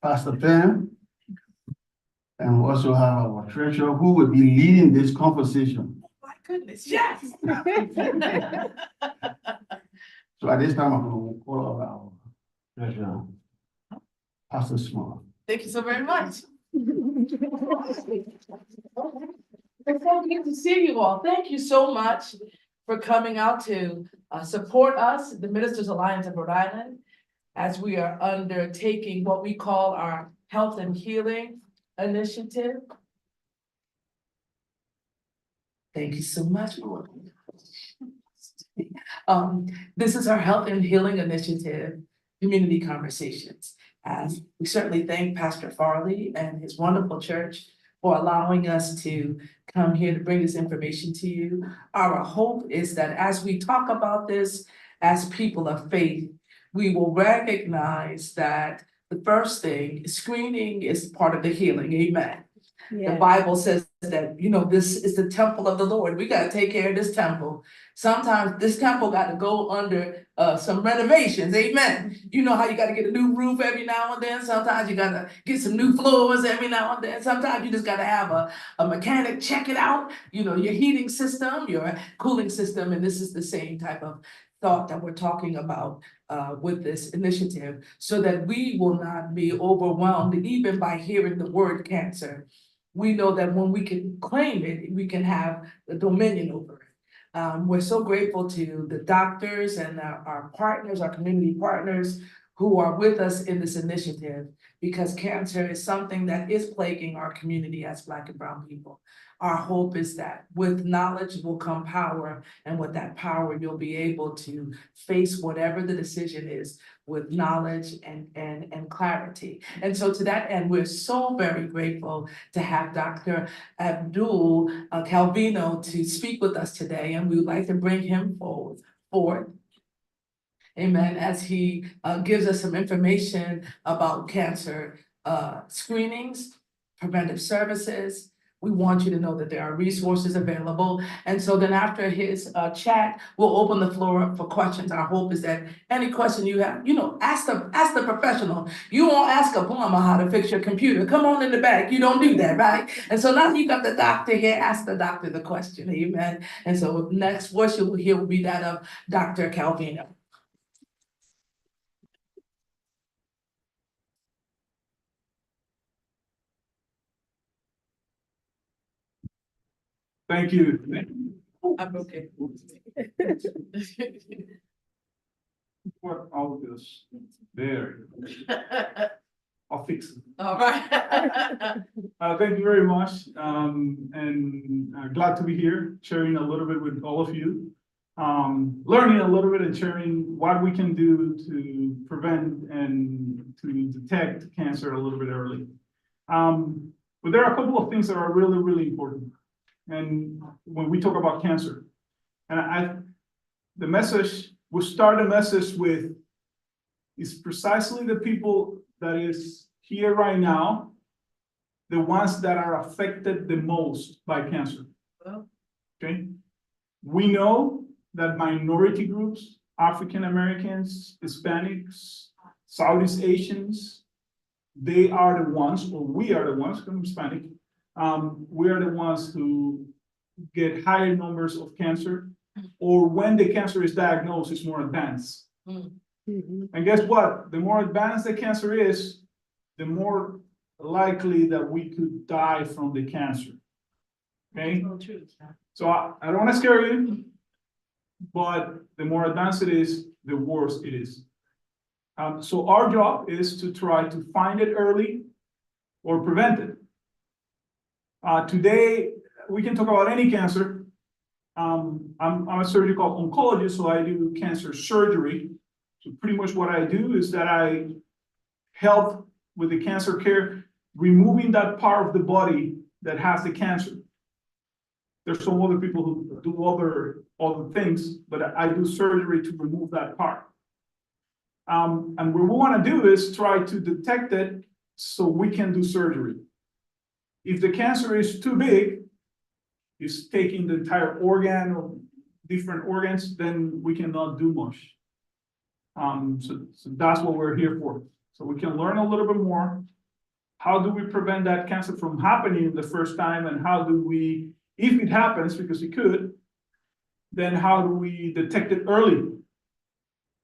Pastor Pam, and we also have our treasurer who will be leading this conversation. Oh my goodness, yes. So at this time, I'm going to call up our treasurer, Pastor Small. Thank you so very much. It's so good to see you all. Thank you so much for coming out to support us, the Ministers Alliance of Rhode Island, as we are undertaking what we call our Health and Healing Initiative. Thank you so much, Lord. This is our Health and Healing Initiative, Community Conversations. And we certainly thank Pastor Farley and his wonderful church for allowing us to come here to bring this information to you. Our hope is that as we talk about this as people of faith, we will recognize that the first thing, screening is part of the healing, amen. The Bible says that, this is the temple of the Lord. We got to take care of this temple. Sometimes this temple got to go under some renovations, amen. You know how you got to get a new roof every now and then. Sometimes you got to get some new floors every now and then. Sometimes you just got to have a mechanic check it out, your heating system, your cooling system. And this is the same type of thought that we're talking about with this initiative, so that we will not be overwhelmed even by hearing the word cancer. We know that when we can claim it, we can have the dominion over it. We're so grateful to the doctors and our partners, our community partners who are with us in this initiative, because cancer is something that is plaguing our community as Black and Brown people. Our hope is that with knowledge will come power, and with that power, you'll be able to face whatever the decision is with knowledge and clarity. And so to that end, we're so very grateful to have Dr. Abdul Calvino to speak with us today, and we would like to bring him forward. Amen, as he gives us some information about cancer screenings, preventive services. We want you to know that there are resources available. And so then after his chat, we'll open the floor up for questions. Our hope is that any question you have, ask the professional. You won't ask a plumber how to fix your computer. Come on in the back. You don't do that, right? And so now you got the doctor here, ask the doctor the question, amen. And so next voice you will hear will be that of Dr. Calvino. Thank you. I'm okay. What all this? There. I'll fix it. All right. Thank you very much. Glad to be here, sharing a little bit with all of you. Learning a little bit and sharing what we can do to prevent and to detect cancer a little bit early. But there are a couple of things that are really, really important. And when we talk about cancer, and we'll start the message with, is precisely the people that is here right now, the ones that are affected the most by cancer. Okay, we know that minority groups, African Americans, Hispanics, Southeast Asians, they are the ones, or we are the ones, I'm Hispanic, we are the ones who get higher numbers of cancer, or when the cancer is diagnosed, it's more advanced. And guess what? The more advanced the cancer is, the more likely that we could die from the cancer. Okay? So I don't want to scare you, but the more advanced it is, the worse it is. So our job is to try to find it early or prevent it. Today, we can talk about any cancer. I'm a surgical oncologist, so I do cancer surgery. So pretty much what I do is that I help with the cancer care, removing that part of the body that has the cancer. There's some other people who do other things, but I do surgery to remove that part. And what we want to do is try to detect it so we can do surgery. If the cancer is too big, it's taking the entire organ or different organs, then we cannot do much. So that's what we're here for. So we can learn a little bit more. How do we prevent that cancer from happening the first time, and how do we, if it happens, because it could, then how do we detect it early?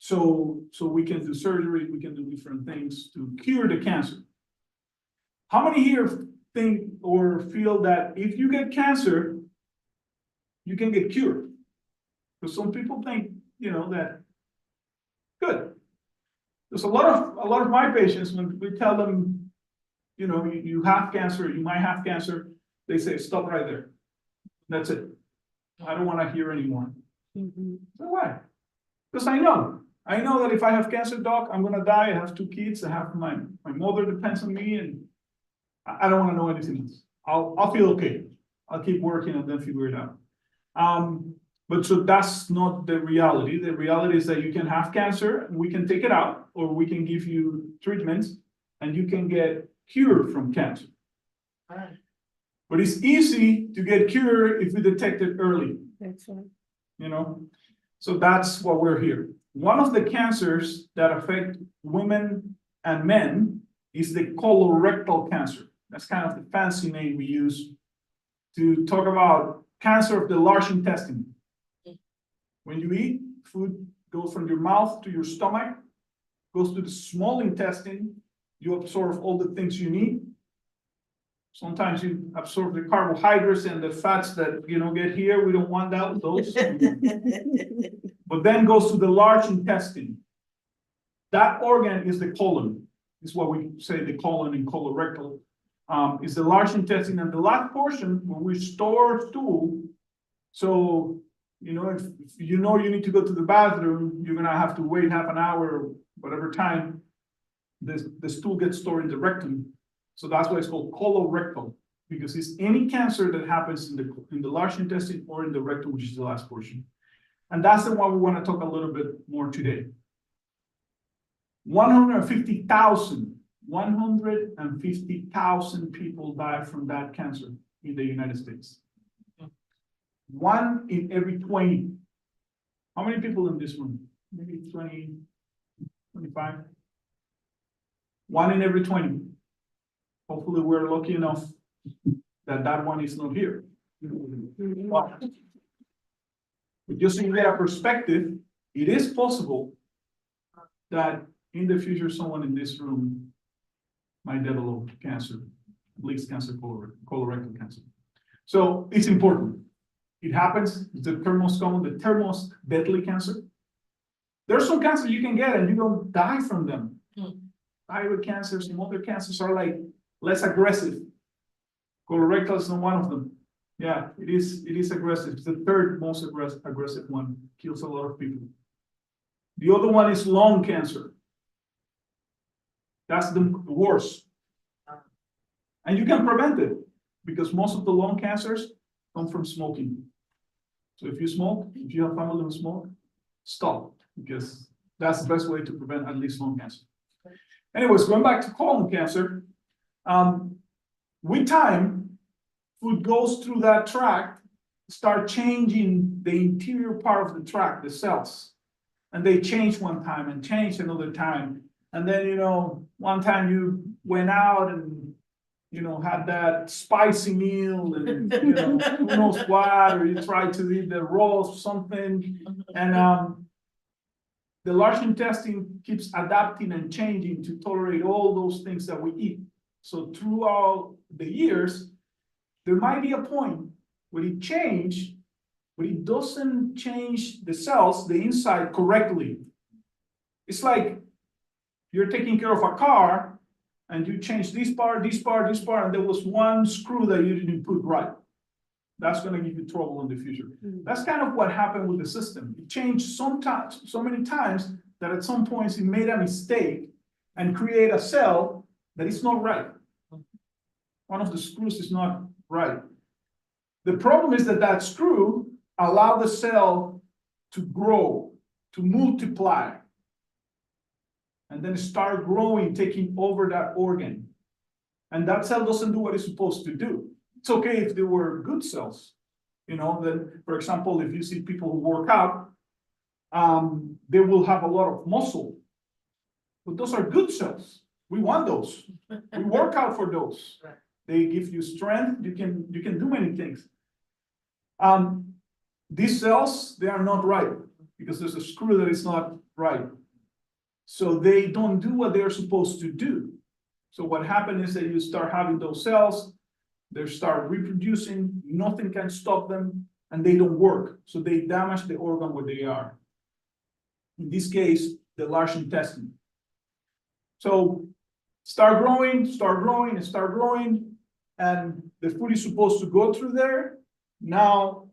So we can do surgery, we can do different things to cure the cancer. How many here think or feel that if you get cancer, you can get cured? Because some people think, that good. There's a lot of my patients, when we tell them, you have cancer, you might have cancer, they say, stop right there. That's it. I don't want to hear anymore. So why? Because I know that if I have cancer, doc, I'm gonna die. I have 2 kids. I have my mother depends on me, and I don't want to know anything else. I'll feel okay. I'll keep working and then figure it out. But so that's not the reality. The reality is that you can have cancer, and we can take it out, or we can give you treatments, and you can get cured from cancer. Right. But it's easy to get cured if we detect it early. That's right. So that's why we're here. One of the cancers that affect women and men is the colorectal cancer. That's kind of the fancy name we use to talk about cancer of the large intestine. When you eat, food goes from your mouth to your stomach, goes to the small intestine, you absorb all the things you need. Sometimes you absorb the carbohydrates and the fats that get here. We don't want those. But then goes to the large intestine. That organ is the colon. Is what we say the colon in colorectal. Is the large intestine, and the last portion where we store stool. So if you need to go to the bathroom, you're gonna have to wait half an hour or whatever time. The stool gets stored in the rectum. So that's why it's called colorectal, because it's any cancer that happens in the large intestine or in the rectum, which is the last portion. And that's the one we want to talk a little bit more today. 150,000 people die from that cancer in the United States. 1 in every 20. How many people in this room? Maybe 20, 25? 1 in every 20. Hopefully we're lucky enough that one is not here. But just to get a perspective, it is possible that in the future someone in this room might develop cancer, at least cancer, colorectal cancer. So it's important. It happens. It's the third most common, the third most deadly cancer. There's some cancer you can get and you don't die from them. Thyroid cancers and other cancers are like less aggressive. Colorectal is not one of them. Yeah, it is aggressive. It's the third most aggressive one. Kills a lot of people. The other one is lung cancer. That's the worst. And you can prevent it because most of the lung cancers come from smoking. So if you smoke, if you have family who smoke, stop, because that's the best way to prevent at least lung cancer. Anyways, going back to colon cancer, with time, food goes through that tract, start changing the interior part of the tract, the cells. And they change one time and change another time. And then, one time you went out and, had that spicy meal and, who knows what, or you tried to eat the rolls or something. And the large intestine keeps adapting and changing to tolerate all those things that we eat. So throughout the years, there might be a point where it changes, but it doesn't change the cells, the inside correctly. It's like you're taking care of a car and you change this part, and there was one screw that you didn't put right. That's going to give you trouble in the future. That's kind of what happened with the system. It changed sometimes, so many times that at some points it made a mistake and create a cell that is not right. One of the screws is not right. The problem is that screw allows the cell to grow, to multiply, and then start growing, taking over that organ. And that cell doesn't do what it's supposed to do. It's okay if they were good cells. Then, for example, if you see people who work out, they will have a lot of muscle. but those are good cells. We want those. We work out for those. Right. They give you strength. You can do many things. These cells, they are not right because there's a screw that is not right. So they don't do what they're supposed to do. So what happens is that you start having those cells, they start reproducing, nothing can stop them, and they don't work. So they damage the organ where they are. In this case, the large intestine. So start growing, and the food is supposed to go through there. Now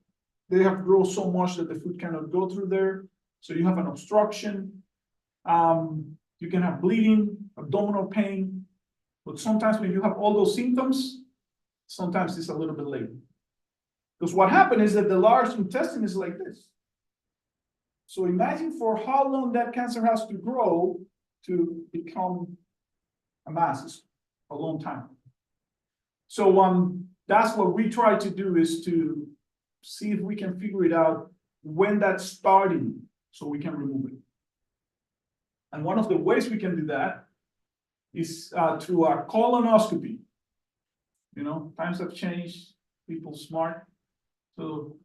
they have grown so much that the food cannot go through there. So you have an obstruction. You can have bleeding, abdominal pain, but sometimes when you have all those symptoms, sometimes it's a little bit late. Because what happened is that the large intestine is like this. So imagine for how long that cancer has to grow to become a mass. It's a long time. So that's what we try to do, is to see if we can figure it out when that's starting so we can remove it. And one of the ways we can do that is through a colonoscopy. You know, times have changed, people smart. So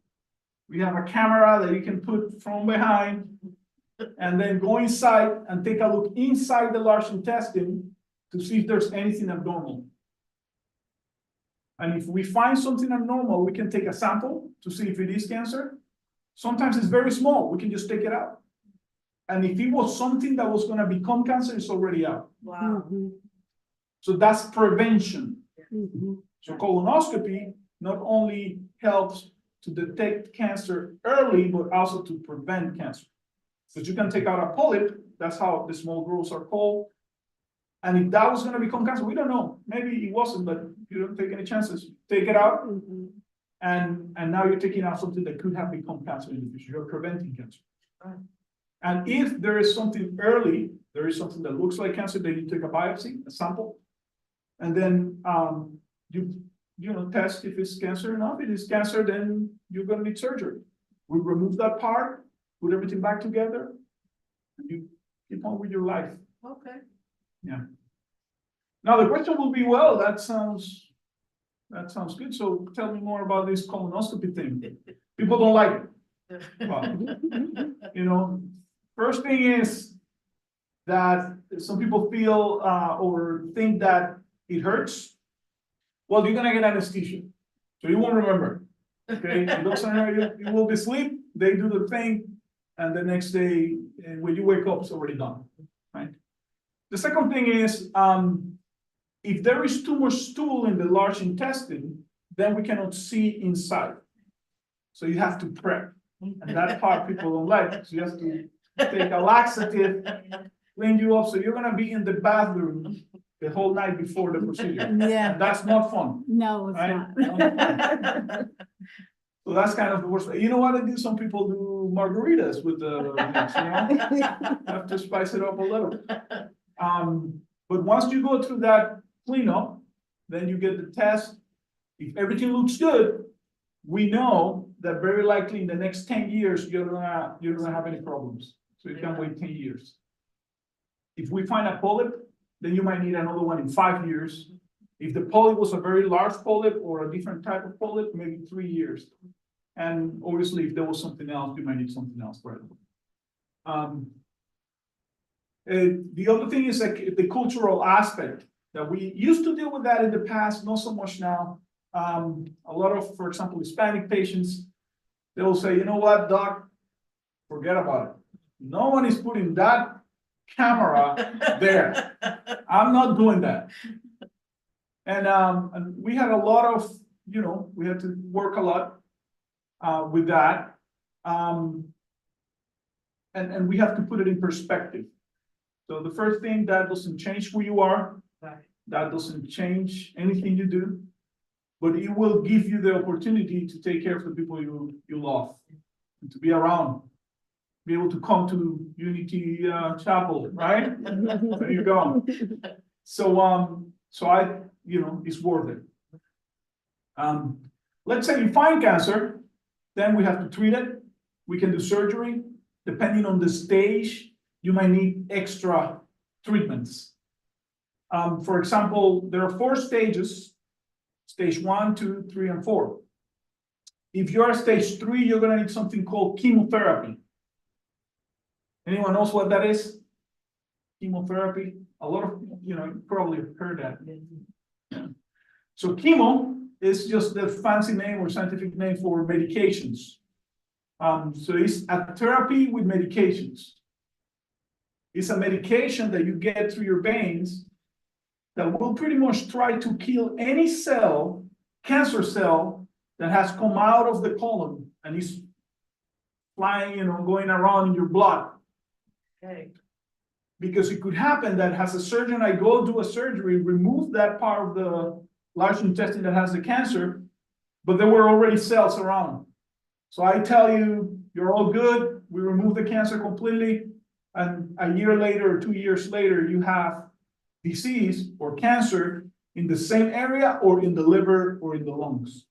we have a camera that you can put from behind and then go inside and take a look inside the large intestine to see if there's anything abnormal. And if we find something abnormal, we can take a sample to see if it is cancer. Sometimes it's very small, we can just take it out. And if it was something that was going to become cancer, it's already out. Wow. So that's prevention. So colonoscopy not only helps to detect cancer early, but also to prevent cancer. But you can take out a polyp, that's how the small growths are called. And if that was going to become cancer, we don't know. Maybe it wasn't, but you don't take any chances. Take it out, and now you're taking out something that could have become cancer in the future. You're preventing cancer. And if there is something early, there is something that looks like cancer, then you take a biopsy, a sample, and then you test if it's cancer or not. If it is cancer, then you're going to need surgery. We remove that part, put everything back together, and you keep on with your life. Okay. Yeah. Now the question will be, well, that sounds good. So tell me more about this colonoscopy thing. People don't like it. Well, first thing is that some people feel or think that it hurts. Well, you're gonna get anesthesia, so you won't remember. Okay, you will be asleep. They do the thing, and the next day, when you wake up, it's already done. Right. The second thing is, if there is too much stool in the large intestine, then we cannot see inside. So you have to prep, and that part people don't like. So you have to take a laxative, clean you up. So you're gonna be in the bathroom the whole night before the procedure. Yeah, And that's not fun. no, it's Right? not. So that's kind of the worst. You know what I do? Some people do margaritas with the mix, have to spice it up a little. But once you go through that cleanup, then you get the test. If everything looks good, we know that very likely in the next 10 years, you're gonna have any problems. So you can wait 10 years. If we find a polyp, then you might need another one in 5 years. If the polyp was a very large polyp or a different type of polyp, maybe 3 years. And obviously, if there was something else, you might need something else right away. The other thing is like the cultural aspect that we used to deal with that in the past, not so much now. A lot of, for example, Hispanic patients, they will say, you know what, doc, forget about it. No one is putting that camera there. I'm not doing that. And we had a lot of, we had to work a lot with that. And we have to put it in perspective. So the first thing, that doesn't change who you are. Right. That doesn't change anything you do, but it will give you the opportunity to take care of the people you love, and to be around, be able to come to Unity Chapel, right? There you go. So it's worth it. Let's say you find cancer, then we have to treat it. We can do surgery. Depending on the stage, you might need extra treatments. For example, there are 4 stages, stage 1, 2, 3, and 4. If you're at stage 3, you're gonna need something called chemotherapy. Anyone knows what that is? Chemotherapy, a lot of, you probably have heard that. Yeah. So chemo is just the fancy name or scientific name for medications. So it's a therapy with medications. It's a medication that you get through your veins that will pretty much try to kill any cell, cancer cell, that has come out of the colon and is flying, going around in your blood. Okay. Because it could happen that as a surgeon, I go do a surgery, remove that part of the large intestine that has the cancer, but there were already cells around. So I tell you, you're all good, we remove the cancer completely, and a year later or 2 years later, you have disease or cancer in the same area or in the liver or in the lungs.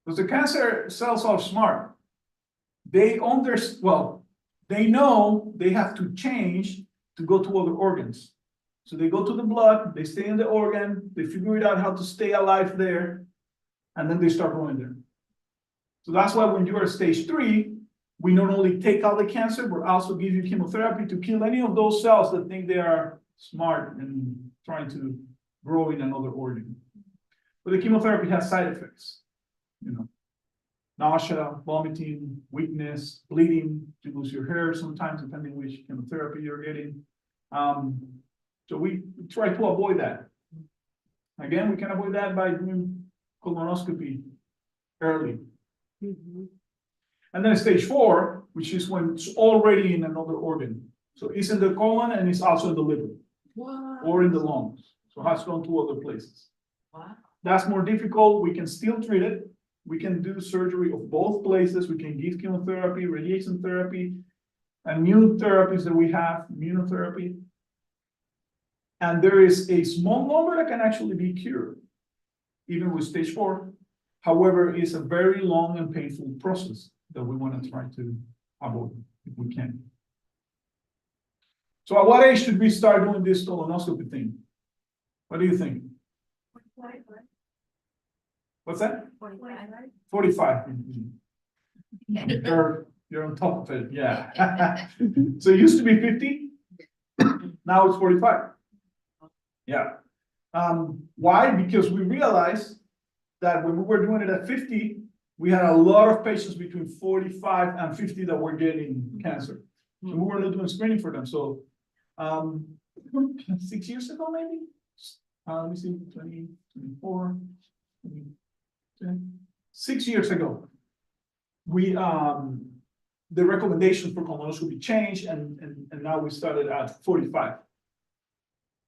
Because the cancer cells are smart. They know they have to change to go to other organs. So they go to the blood, they stay in the organ, they figure it out how to stay alive there, and then they start growing there. So that's why when you are stage 3, we not only take out the cancer, but also give you chemotherapy to kill any of those cells that think they are smart and trying to grow in another organ. But the chemotherapy has side effects, nausea, vomiting, weakness, bleeding, you lose your hair sometimes, depending which chemotherapy you're getting. So we try to avoid that. Again, we can avoid that by doing colonoscopy early. And then stage 4, which is when it's already in another organ. So it's in the colon and it's also in the liver. What? Or in the lungs. So it has gone to other places. Wow. That's more difficult. We can still treat it. We can do surgery of both places. We can give chemotherapy, radiation therapy, and new therapies that we have, immunotherapy. And there is a small number that can actually be cured, even with stage 4. However, it's a very long and painful process that we want to try to avoid if we can. So at what age should we start doing this colonoscopy thing? What do you think? What's that? 45. You're on top of it, yeah. So it used to be 50, now it's 45. Yeah. Why? Because we realized that when we were doing it at 50, we had a lot of patients between 45 and 50 that were getting cancer. So we were not doing screening for them. So 6 years ago, maybe? Let me see, 20, 24, 6 years ago, we the recommendations for colonoscopy changed, and now we started at 45.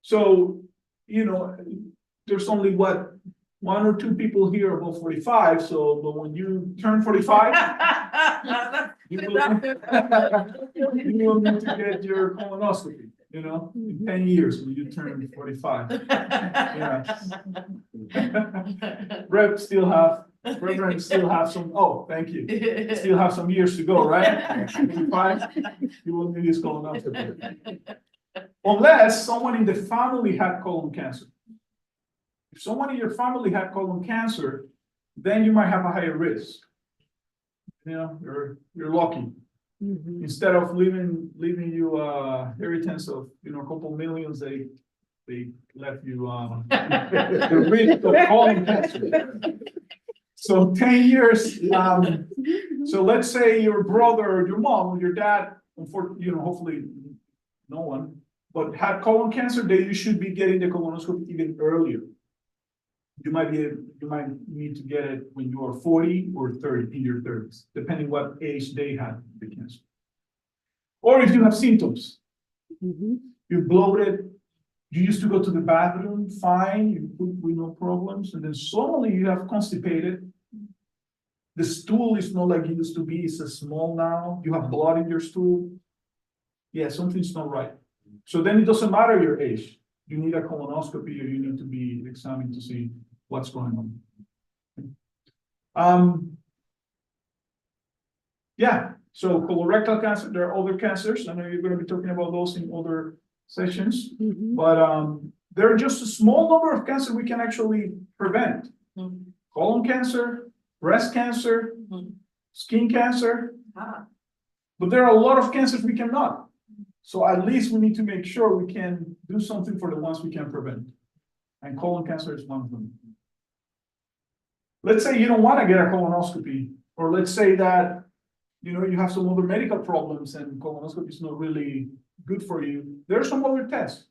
So, there's only 1 or 2 people here above 45. So, but when you turn 45, you will need to get your colonoscopy. In 10 years when you turn 45. Yeah. Reverend still have some, oh, thank you. Still have some years to go, right? 45, you will need his colonoscopy. Unless someone in the family had colon cancer. If someone in your family had colon cancer, then you might have a higher risk. You're lucky. Instead of leaving you inheritance of a couple millions, they left you the risk of colon cancer. So 10 years. So let's say your brother or your mom or your dad, hopefully no one, but had colon cancer, then you should be getting the colonoscopy even earlier. You might need to get it when you are 40 or 30 in your 30s, depending what age they had the cancer. Or if you have symptoms, you're bloated, you used to go to the bathroom, fine, you poop with no problems, and then suddenly you have constipated. The stool is not like it used to be, it's small now, you have blood in your stool. Yeah, something's not right. So then it doesn't matter your age. You need a colonoscopy or you need to be examined to see what's going on. Yeah, so colorectal cancer, there are other cancers. I know you're going to be talking about those in other sessions. Mhm. But there are just a small number of cancer we can actually prevent. Mhm. Colon cancer, breast cancer, Mhm. skin cancer, Ah, but there are a lot of cancers we cannot. So at least we need to make sure we can do something for the ones we can prevent. And colon cancer is one of them. Let's say you don't want to get a colonoscopy, or let's say that, you know, you have some other medical problems and colonoscopy is not really good for you. There are some other tests.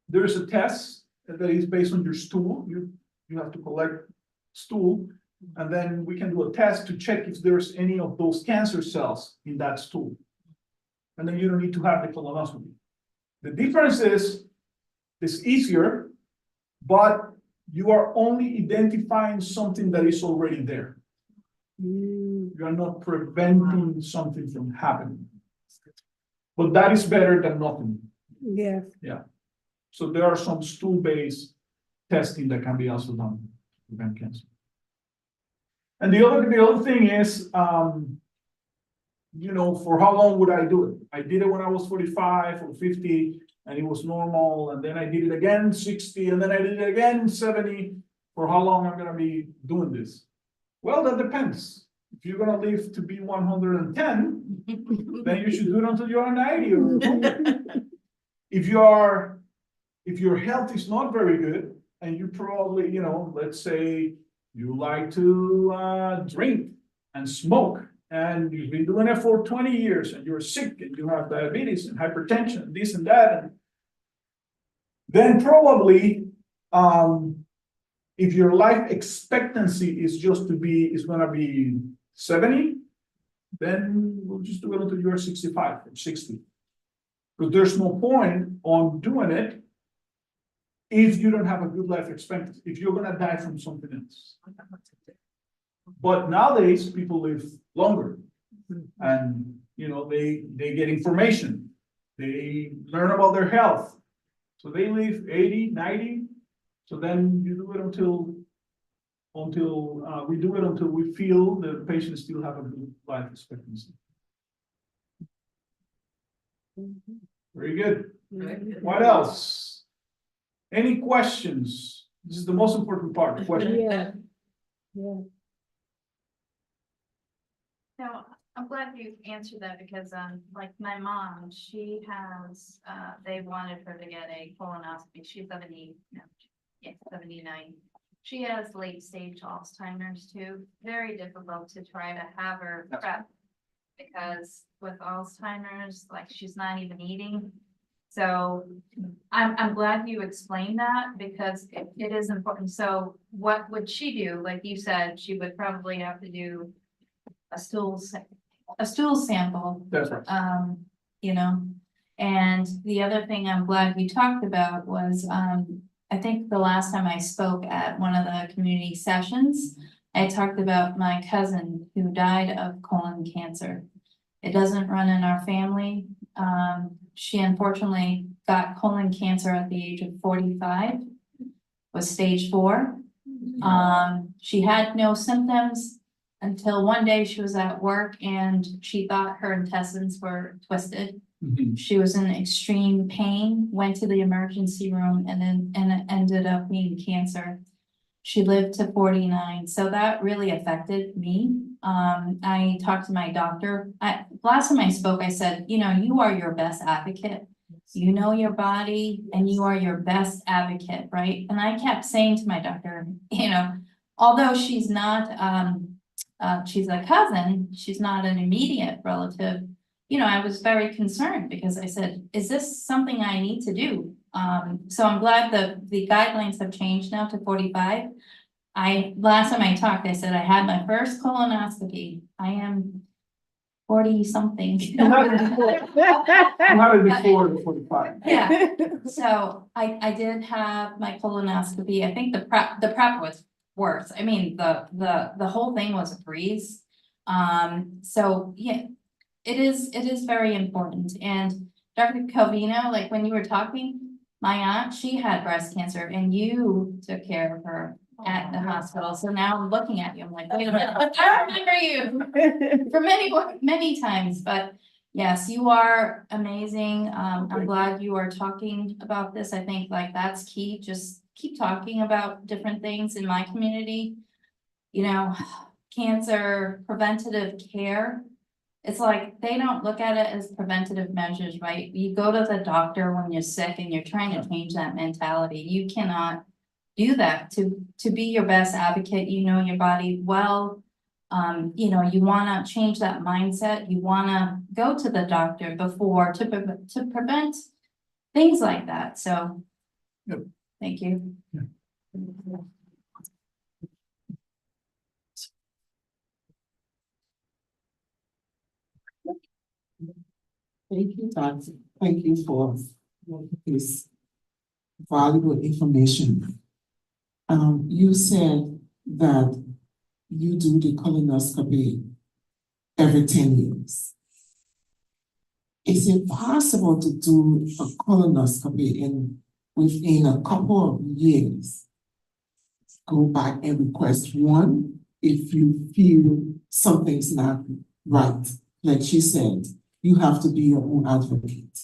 There is a test that is based on your stool. You have to collect stool, and then we can do a test to check if there's any of those cancer cells in that stool. And then you don't need to have the colonoscopy. The difference is, it's easier, but you are only identifying something that is already there. Mm. You are not preventing something from happening. But that is better than nothing. Yes. So there are some stool-based testing that can be also done to prevent cancer. And the other thing is, you know, for how long would I do it? I did it when I was 45 or 50, and it was normal, and then I did it again 60, and then I did it again 70. For how long I'm gonna be doing this? Well, that depends. If you're gonna live to be 110, then you should do it until you're 90 or 100. If your health is not very good, and you probably, you know, let's say you like to drink and smoke, and you've been doing it for 20 years, and you're sick, and you have diabetes and hypertension, this and that, and then probably, if your life expectancy is gonna be 70, then we'll just do it until you're 65 or 60. Because there's no point on doing it if you don't have a good life expectancy, if you're gonna die from something else. But nowadays, people live longer, and, you know, they get information, they learn about their health. So they live 80, 90, so then you do it until we do it until we feel the patient still have a good life expectancy. Very good. What else? Any questions? This is the most important part, questions. Yeah. Yeah. No, I'm glad you answered that because, like my mom, she has, they wanted her to get a colonoscopy. She's 79. She has late stage Alzheimer's too. Very difficult to try to have her prep because with Alzheimer's, like she's not even eating. So I'm glad you explained that because it is important. So what would she do? Like you said, she would probably have to do a stool sample, That's right. you know. And the other thing I'm glad we talked about was, I think the last time I spoke at one of the community sessions, I talked about my cousin who died of colon cancer. It doesn't run in our family. She unfortunately got colon cancer at the age of 45, was stage 4. She had no symptoms until one day she was at work and she thought her intestines were twisted. Mhm. She was in extreme pain, went to the emergency room and it ended up being cancer. She lived to 49, so that really affected me. I talked to my doctor. Last time I spoke, I said, you know, you are your best advocate. You know your body and you are your best advocate, right? And I kept saying to my doctor, you know, although she's not, she's a cousin, she's not an immediate relative. You know, I was very concerned because I said, is this something I need to do? So I'm glad the guidelines have changed now to 45. Last time I talked, I said I had my first colonoscopy. I am 40 something. You had it before the 45. Yeah, so I did have my colonoscopy. I think the prep was worse. I mean, the whole thing was a breeze. So yeah, it is very important. And Dr. Calvino, like when you were talking, my aunt, she had breast cancer and you took care of her at the hospital. So now I'm looking at you, I'm like, wait a minute, I remember you for many times, but Yes, you are amazing. I'm Thank glad you are talking about this. I think like that's key. Just keep talking about different things in my community. You know, cancer, preventative care. It's like they don't look at it as preventative measures, right? You go to the doctor when you're sick and you're trying to change that mentality. You cannot do that to be your best advocate. You know your body well. You know, you wanna change that mindset. You wanna go to the doctor before to prevent things like that. So. Yep. Thank you. Thank you, Doctor. Thank you for this valuable information. You said that you do the colonoscopy every 10 years. Is it possible to do a colonoscopy and within a couple of years, go back and request one if you feel something's not right? Like she said, you have to be your own advocate.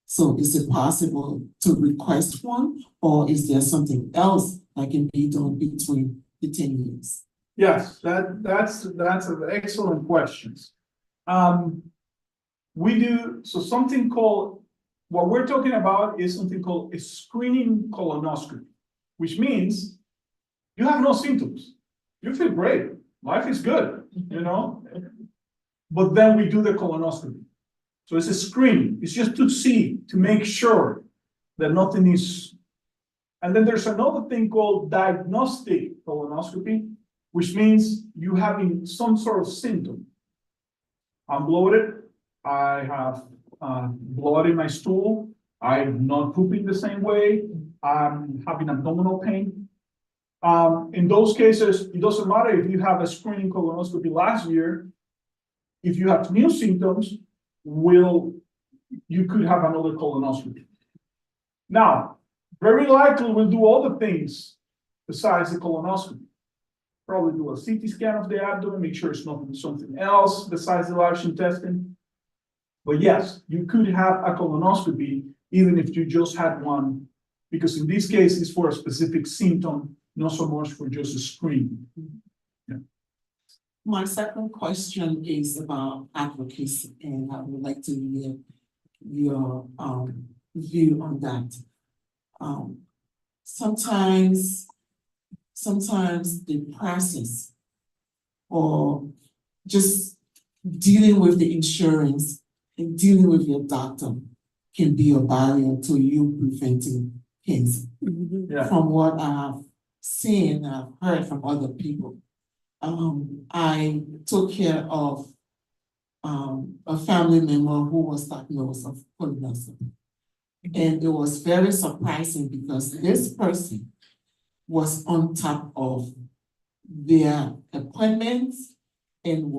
So is it possible to request one, or is there something else that can be done between the 10 years? Yes, that's an excellent question. We do, so something called, what we're talking about is something called a screening colonoscopy, which means you have no symptoms. You feel great, life is good, you know? But then we do the colonoscopy. So it's a screening, it's just to see, to make sure that nothing is. And then there's another thing called diagnostic colonoscopy, which means you having some sort of symptom. I'm bloated, I have blood in my stool, I'm not pooping the same way, I'm having abdominal pain. In those cases, it doesn't matter if you have a screening colonoscopy last year. If you have new symptoms, you could have another colonoscopy. Now, very likely we'll do all the things besides the colonoscopy. Probably do a CT scan of the abdomen, make sure it's not something else besides the large intestine. But yes, you could have a colonoscopy even if you just had one, because in this case it's for a specific symptom, not so much for just a screen. Yeah. My second question is about advocacy, and I would like to hear your view on that. Sometimes the process or just dealing with the insurance and dealing with your doctor can be a barrier to you preventing cancer. Yeah. From what I've seen, I've heard from other people. I took care of a family member who was diagnosed of colonoscopy. And it was very surprising because this person was on top of their appointments and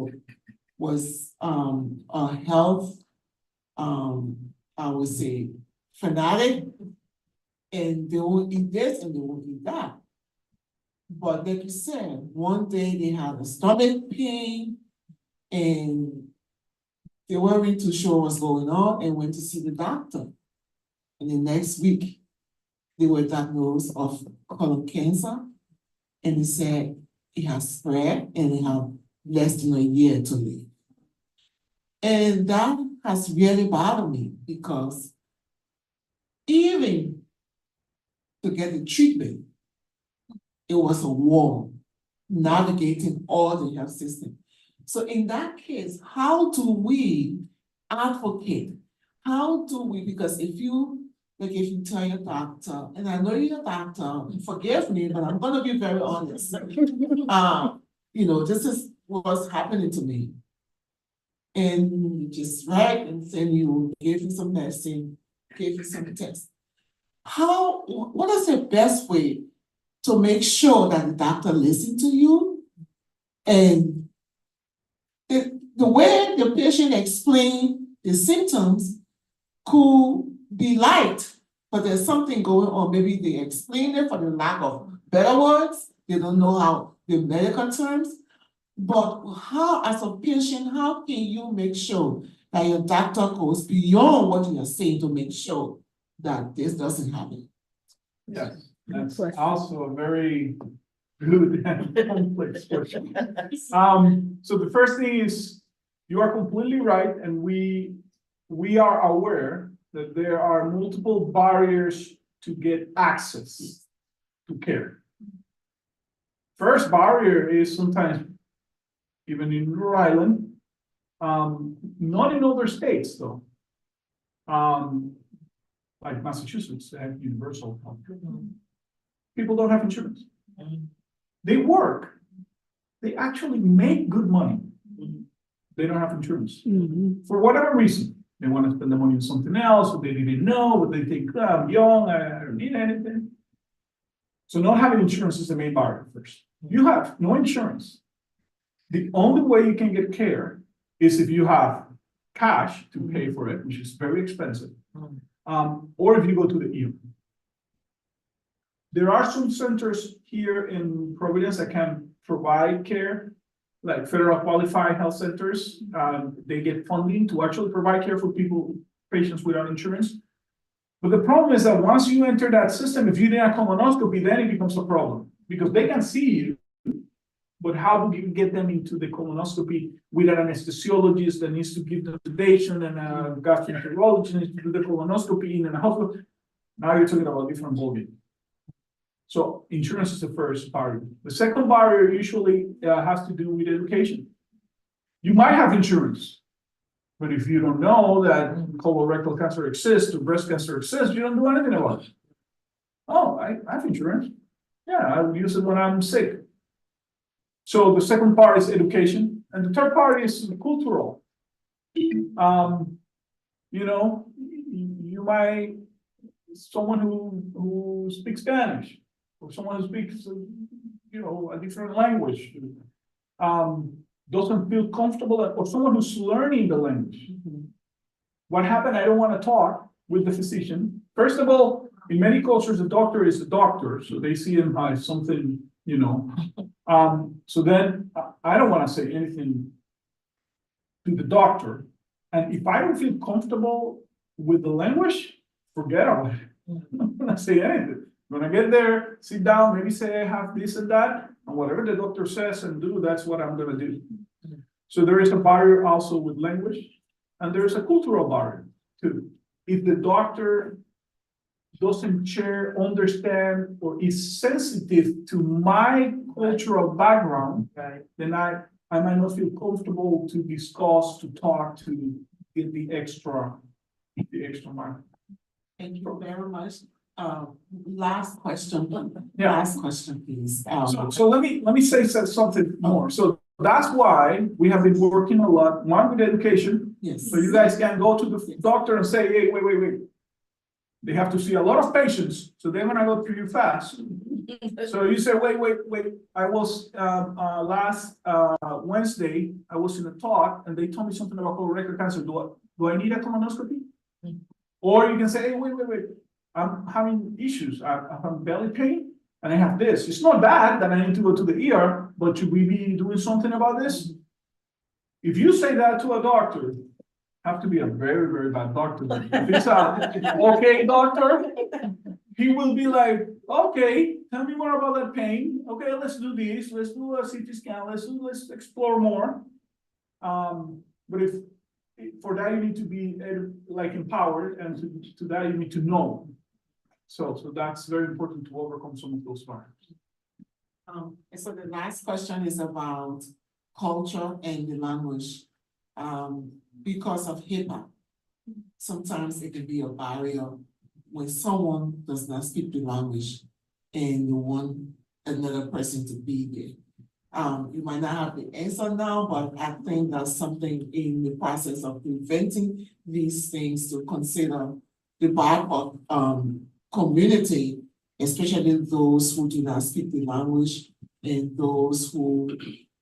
was a health, I would say, fanatic, and they won't eat this and they won't eat that. But like you said, one day they had a stomach pain and they weren't too sure what's going on and went to see the doctor. And the next week, they were diagnosed of colon cancer, and they said it has spread and they have less than a year to live. And that has really bothered me because even to get the treatment, it was a war navigating all the health system. So in that case, how do we advocate? How do we, because if you tell your doctor, and I know you're a doctor, forgive me, but I'm gonna be very honest. You know, this is what's happening to me. And you just write and send you, give you some medicine, give you some tests. What is the best way to make sure that the doctor listens to you? And the way the patient explains the symptoms could be light, but there's something going on. Maybe they explain it for the lack of better words. They don't know how the medical terms. But how, as a patient, how can you make sure that your doctor goes beyond what you are saying to make sure that this doesn't happen. Yes, that's question. also a very good and complex question. So the first thing is, you are completely right, and we are aware that there are multiple barriers to get access to care. First barrier is sometimes, even in Rhode Island, not in other states though. Like Massachusetts, they have universal health. People don't have insurance. They work. They actually make good money. They don't have insurance. Mhm. For whatever reason. They want to spend the money on something else, or they didn't know, but they think, "Oh, I'm young, I don't need anything." So not having insurance is the main barrier first. You have no insurance. The only way you can get care is if you have cash to pay for it, which is very expensive. Or if you go to the ER. There are some centers here in Providence that can provide care, like federal qualified health centers. They get funding to actually provide care for people, patients without insurance. But the problem is that once you enter that system, if you need a colonoscopy, then it becomes a problem, because they can see you. But how do you get them into the colonoscopy with an anesthesiologist that needs to give them sedation, and a gastroenterologist needs to do the colonoscopy in a hospital? Now you're talking about a different ballgame. So insurance is the first barrier. The second barrier usually has to do with education. You might have insurance, but if you don't know that colorectal cancer exists or breast cancer exists, you don't do anything about it. Oh, I have insurance. Yeah, I will use it when I'm sick. So the second part is education, and the third part is cultural. You might, someone who speaks Spanish, or someone who speaks, a different language, doesn't feel comfortable, or someone who's learning the language. What happened? I don't want to talk with the physician. First of all, in many cultures, the doctor is the doctor, so they see him as something, So then I don't want to say anything to the doctor. And if I don't feel comfortable with the language, forget about it. I'm not going to say anything. When I get there, sit down, maybe say I have this and that, and whatever the doctor says and do, that's what I'm going to do. So there is a barrier also with language, and there is a cultural barrier too. If the doctor doesn't share, understand, or is sensitive to my cultural background, then I might not feel comfortable to discuss, to talk, to get the extra mile. Thank you very much. Last question. Yeah. Last question, please. So let me say something more. So that's why we have been working a lot, one, with education. Yes. So you guys can go to the doctor and say, hey, wait. They have to see a lot of patients, so they're gonna go through you fast. So you say, wait. I was last Wednesday, I was in a talk, and they told me something about colorectal cancer. Do I need a colonoscopy? Or you can say, hey, wait. I'm having issues. I have belly pain, and I have this. It's not bad that I need to go to the ER, but should we be doing something about this? If you say that to a doctor, have to be a very, very bad doctor. If it's a okay doctor, he will be like, okay, tell me more about that pain. Okay, let's do this. Let's do a CT scan. Let's explore more. But if for that you need to be like empowered, and to that you need to know. So that's very important to overcome some of those barriers. So the last question is about culture and the language. Because of HIPAA, sometimes it can be a barrier when someone does not speak the language and you want another person to be there. You might not have the answer now, but I think that's something in the process of preventing these things to consider the BIPOC community, especially those who do not speak the language and those who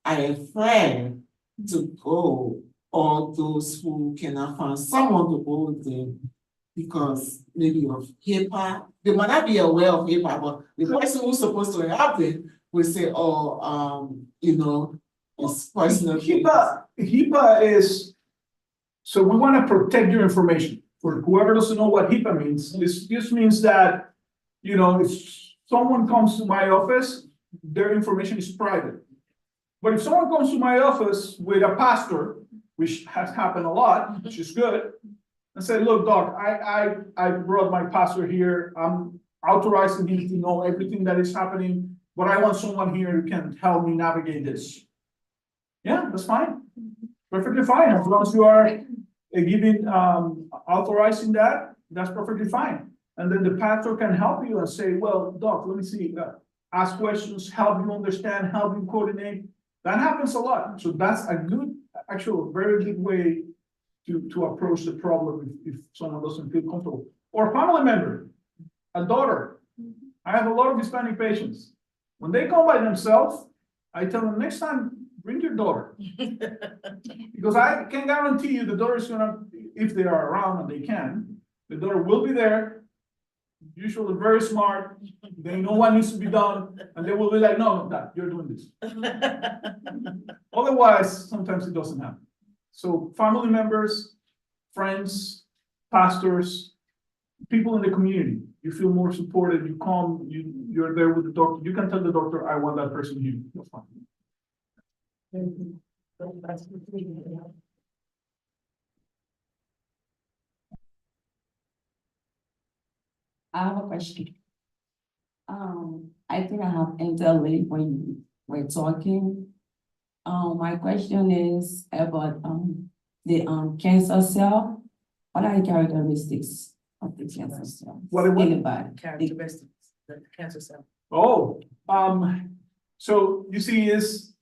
are afraid to go, or those who cannot find someone to go with them because maybe of HIPAA. They might not be aware of HIPAA, but the person who's supposed to help them will say, it's personal. HIPAA is, So we want to protect your information. For whoever doesn't know what HIPAA means, this just means that, you know, if someone comes to my office, their information is private. But if someone comes to my office with a pastor, which has happened a lot, which is good, and say, look, doc, I brought my pastor here, I'm authorizing him to know everything that is happening, but I want someone here who can help me navigate this. Yeah, that's fine. Perfectly fine, as long as you are giving, authorizing that, that's perfectly fine. And then the pastor can help you and say, well, doc, let me see, ask questions, help you understand, help you coordinate. That happens a lot. So that's a good, actual, very good way to approach the problem if someone doesn't feel comfortable. Or a family member, a daughter. I have a lot of Hispanic patients. When they come by themselves, I tell them next time, bring your daughter. Because I can guarantee you the daughter is gonna, if they are around and they can, the daughter will be there. Usually very smart, they know what needs to be done, and they will be like, no, Dad, you're doing this. Otherwise, sometimes it doesn't happen. So family members, friends, pastors, people in the community, you feel more supported, you come, you're there with the doctor, you can tell the doctor, I want that person here. You're fine. I have a question. I think I have entered late when you were talking. My question is about, the, cancer cell. What are the characteristics of the cancer cell? What it- In the body? Characteristics, the cancer cell. Oh, so you see is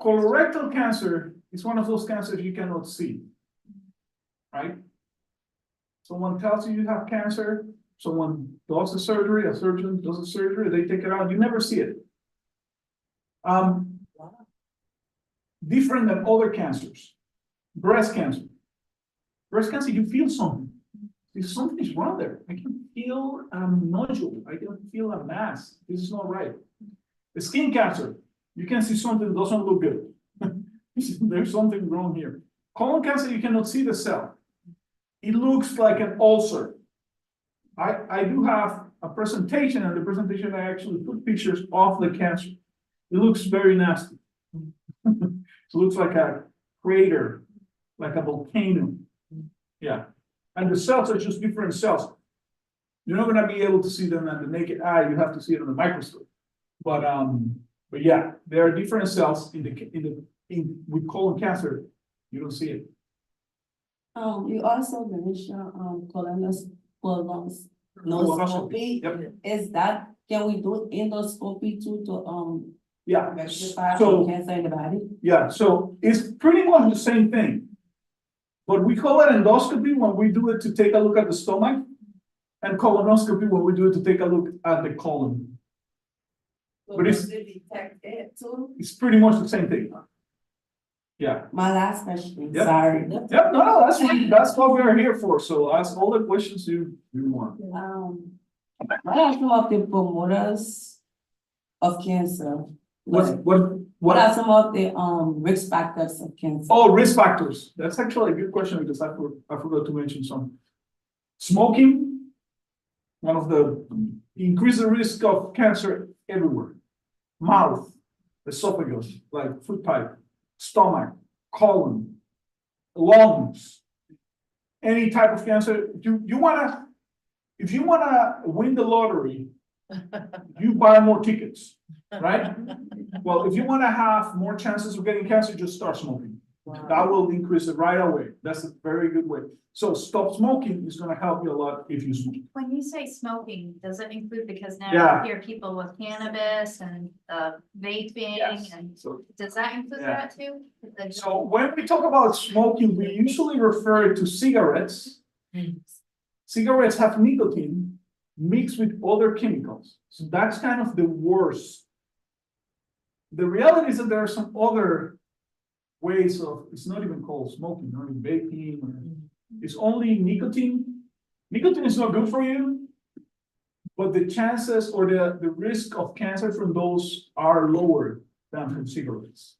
colorectal cancer is one of those cancers you cannot see. Right? Someone tells you have cancer, someone does a surgery, a surgeon does a surgery, they take it out, you never see it. Different than other cancers. Breast cancer. Breast cancer, you feel something. If something is wrong there, I can feel a nodule, I can feel a mass, this is not right. The skin cancer, you can see something that doesn't look good. There's something wrong here. Colon cancer, you cannot see the cell. It looks like an ulcer. I do have a presentation, and the presentation I actually put pictures of the cancer. It looks very nasty. It looks like a crater, like a volcano. Yeah, and the cells are just different cells. You're not gonna be able to see them at the naked eye, you have to see it on the microscope. But yeah, there are different cells with colon cancer, you don't see it. You also mentioned, colonoscopy. Yep. Is that, can we do endoscopy too to, Yeah, rectify so- cancer in the body? yeah, so it's pretty much the same thing. But we call it endoscopy when we do it to take a look at the stomach, and colonoscopy when we do it to take a look at the colon. But it's- detect it too? It's pretty much the same thing. Yeah, My last question, Yep. sorry. yep, no, that's what we are here for, so ask all the questions you want. What are some of the promoters of cancer? Like, what are What? some of the, risk factors of cancer? Oh, risk factors, that's actually a good question, because I forgot to mention some. Smoking, one of the increase the risk of cancer everywhere. Mouth, esophagus, like food pipe, stomach, colon, lungs. Any type of cancer, if you wanna win the lottery, you buy more tickets, right? Well, if you wanna have more chances of getting cancer, just start smoking. That will increase it right away. That's a very good way. So stop smoking is gonna help you a lot if you smoke. When you say smoking, does it include, because now Yeah. you hear people with cannabis and vaping, Yes. and So, does that include Yeah. that too? The- so when we talk about smoking, we usually refer to cigarettes. Cigarettes have nicotine mixed with other chemicals. So that's kind of the worst. The reality is that there are some other ways of, it's not even called smoking, not even vaping, it's only nicotine. Nicotine is not good for you, but the chances or the risk of cancer from those are lower than from cigarettes.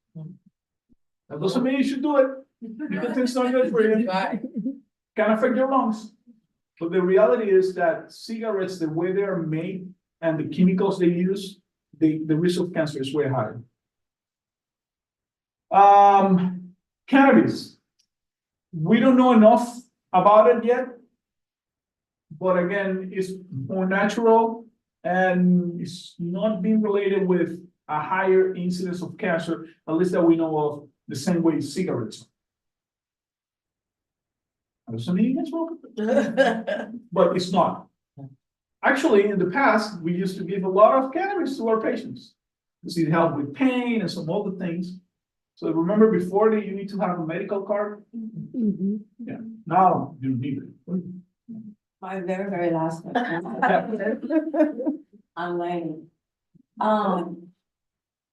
That doesn't mean you should do it, Nicotine's not good for you. Right. Can affect your lungs. But the reality is that cigarettes, the way they are made and the chemicals they use, the risk of cancer is way higher. Cannabis. We don't know enough about it yet. But again, it's more natural and it's not being related with a higher incidence of cancer, at least that we know of, the same way cigarettes. Doesn't mean it's wrong, but it's not. Actually, in the past, we used to give a lot of cannabis to our patients. Because it helped with pain and some other things. So remember before that you need to have a medical card? Mhm. Yeah, now you need it. My very last question. I'm learning.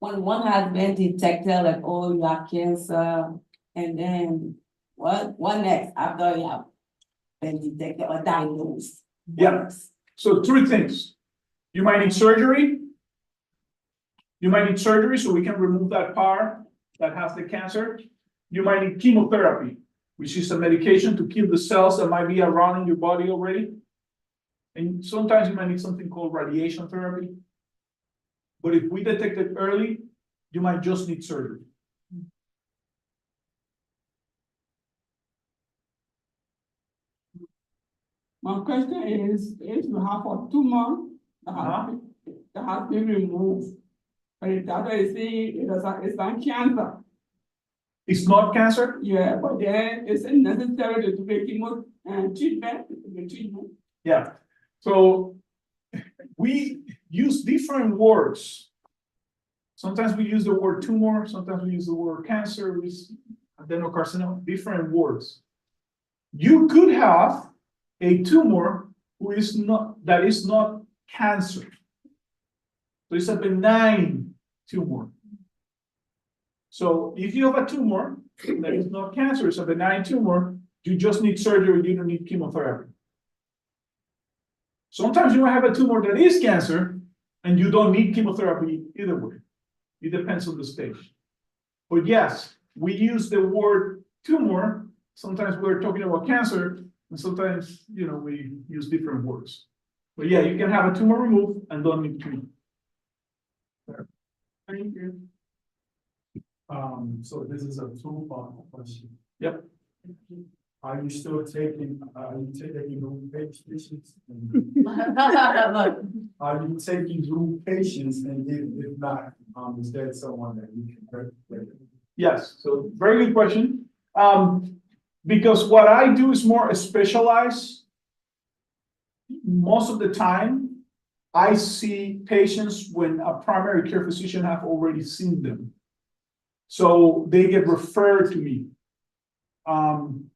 When one has been detected, like, oh, you have cancer, and then what next after you have been detected or diagnosed? What Yeah. next? So three things. You might need surgery. You might need surgery so we can remove that part that has the cancer. You might need chemotherapy, which is a medication to kill the cells that might be around in your body already. And sometimes you might need something called radiation therapy. But if we detect it early, you might just need surgery. My question is, if you have a tumor that has been removed, but the doctor is saying it's not cancer, It's not cancer? yeah, but then it's necessary to do the chemo and treatment, the treatment. Yeah. So we use different words. Sometimes we use the word tumor, sometimes we use the word cancer, we use adenocarcinoma, different words. You could have a tumor that is not cancer. So it's a benign tumor. So if you have a tumor that is not cancer, it's a benign tumor, you just need surgery, you don't need chemotherapy. Sometimes you might have a tumor that is cancer and you don't need chemotherapy either way. It depends on the stage. But yes, we use the word tumor. Sometimes we're talking about cancer, and sometimes, we use different words. But yeah, you can have a tumor removed and don't need treatment. Thank you. So this is a two-part question. Yep. Are you taking new patients? Are you taking new patients, and if not, is there someone that you can work with? Yes, so very good question. Because what I do is more specialized. Most of the time, I see patients when a primary care physician have already seen them. So they get referred to me.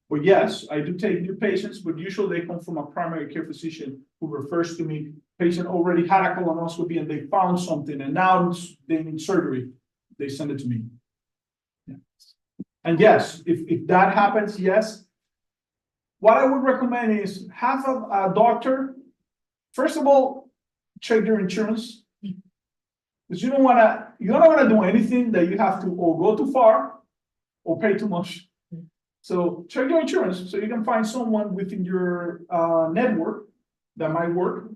But yes, I do take new patients, but usually they come from a primary care physician who refers to me. Patient already had a colonoscopy and they found something and now they need surgery. They send it to me. Yeah. And yes, if that happens, yes. What I would recommend is have a doctor. First of all, check your insurance. Because you don't wanna do anything that you have to or go too far or pay too much. So check your insurance so you can find someone within your network that might work.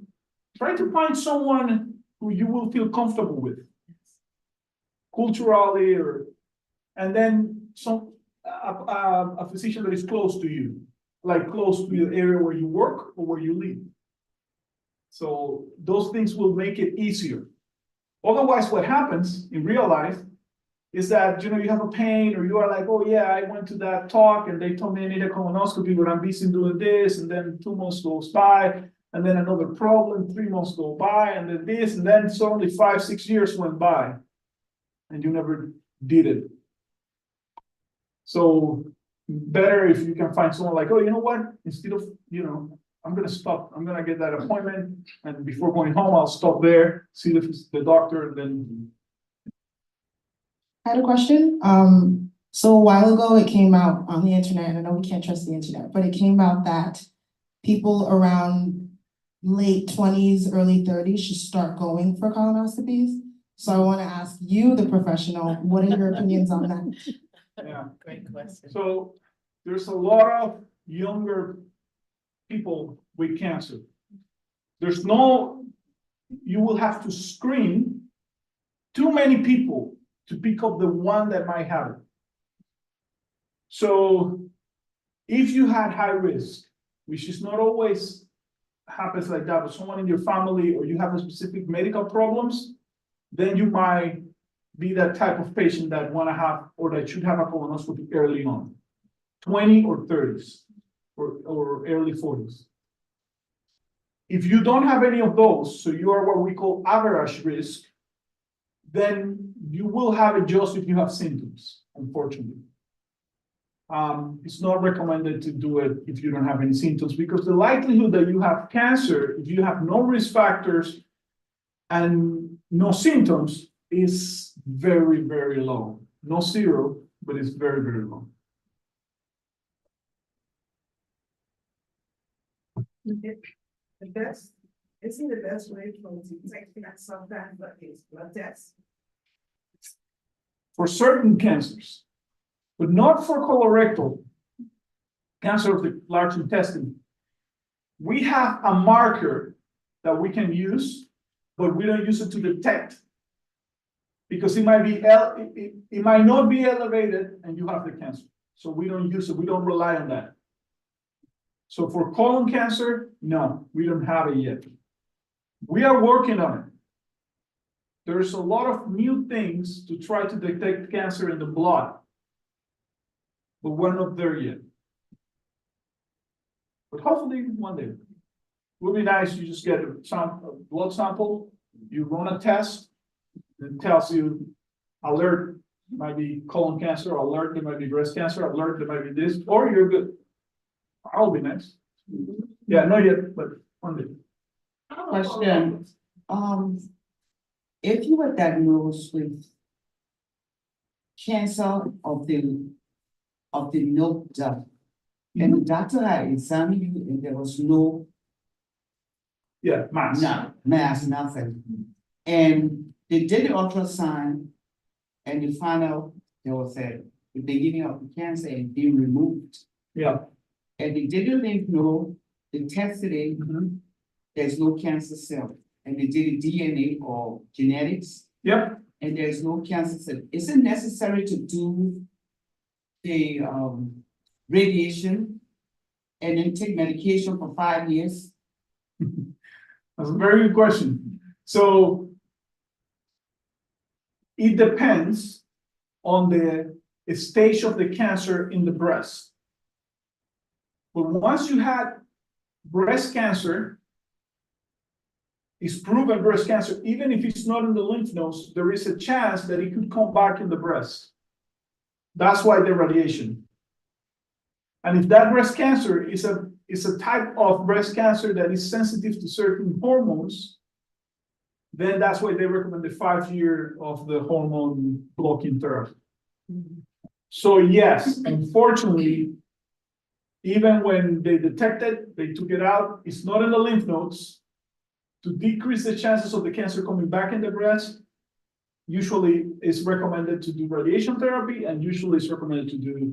Try to find someone who you will feel comfortable with, culturally, and then a physician that is close to you, like close to the area where you work or where you live. So those things will make it easier. Otherwise, what happens in real life is that, you have a pain or you are like, oh yeah, I went to that talk and they told me I need a colonoscopy, but I'm busy doing this, and then 2 months goes by, and then another problem, 3 months go by, and then this, and then suddenly 5-6 years went by, and you never did it. So better if you can find someone like, oh, you know what, instead of, I'm gonna stop, I'm gonna get that appointment, and before going home, I'll stop there, see the doctor, and then. I had a question. So a while ago, it came out on the internet, and I know we can't trust the internet, but it came out that people around late 20s, early 30s should start going for colonoscopies. So I want to ask you, the professional, what are your opinions on that? Yeah. Great question. So there's a lot of younger people with cancer. There's no, you will have to screen too many people to pick up the one that might have it. So if you had high risk, which is not always happens like that, but someone in your family or you have a specific medical problems, then you might be that type of patient that want to have or that should have a colonoscopy early on, 20 or 30s or early 40s. If you don't have any of those, so you are what we call average risk, then you will have it just if you have symptoms, unfortunately. It's not recommended to do it if you don't have any symptoms, because the likelihood that you have cancer, if you have no risk factors and no symptoms, is very, very low. No zero, but it's very, very low. The best, isn't the best way to detect that sometimes, but it's blood tests. For certain cancers, but not for colorectal cancer of the large intestine. We have a marker that we can use, but we don't use it to detect. Because it might be, it might not be elevated and you have the cancer. So we don't use it, we don't rely on that. So for colon cancer, no, we don't have it yet. We are working on it. There's a lot of new things to try to detect cancer in the blood, but we're not there yet. But hopefully one day. It would be nice, you just get a blood sample, you run a test, it tells you alert, it might be colon cancer, alert, it might be breast cancer, alert, it might be this, or you're good. I'll be next. Yeah, not yet, but one day. Question, if you were diagnosed with cancer of the milk duct, and the doctor had examined you and there was no mass, nothing. And they did the ultrasound and they found out there was the beginning of the cancer and being removed. Yeah. And they did the lymph node, they tested it, there's no cancer cell. And they did a DNA or genetics. Yep. And there's no cancer cell. Is it necessary to do the radiation and then take medication for 5 years? That's a very good question. So it depends on the stage of the cancer in the breast. But once you had breast cancer, it's proven breast cancer, even if it's not in the lymph nodes, there is a chance that it could come back in the breast. That's why the radiation. And if that breast cancer is a type of breast cancer that is sensitive to certain hormones, then that's why they recommend the 5 year of the hormone blocking therapy. So yes, unfortunately, even when they detected, they took it out, it's not in the lymph nodes. To decrease the chances of the cancer coming back in the breast, usually it's recommended to do radiation therapy, and usually it's recommended to do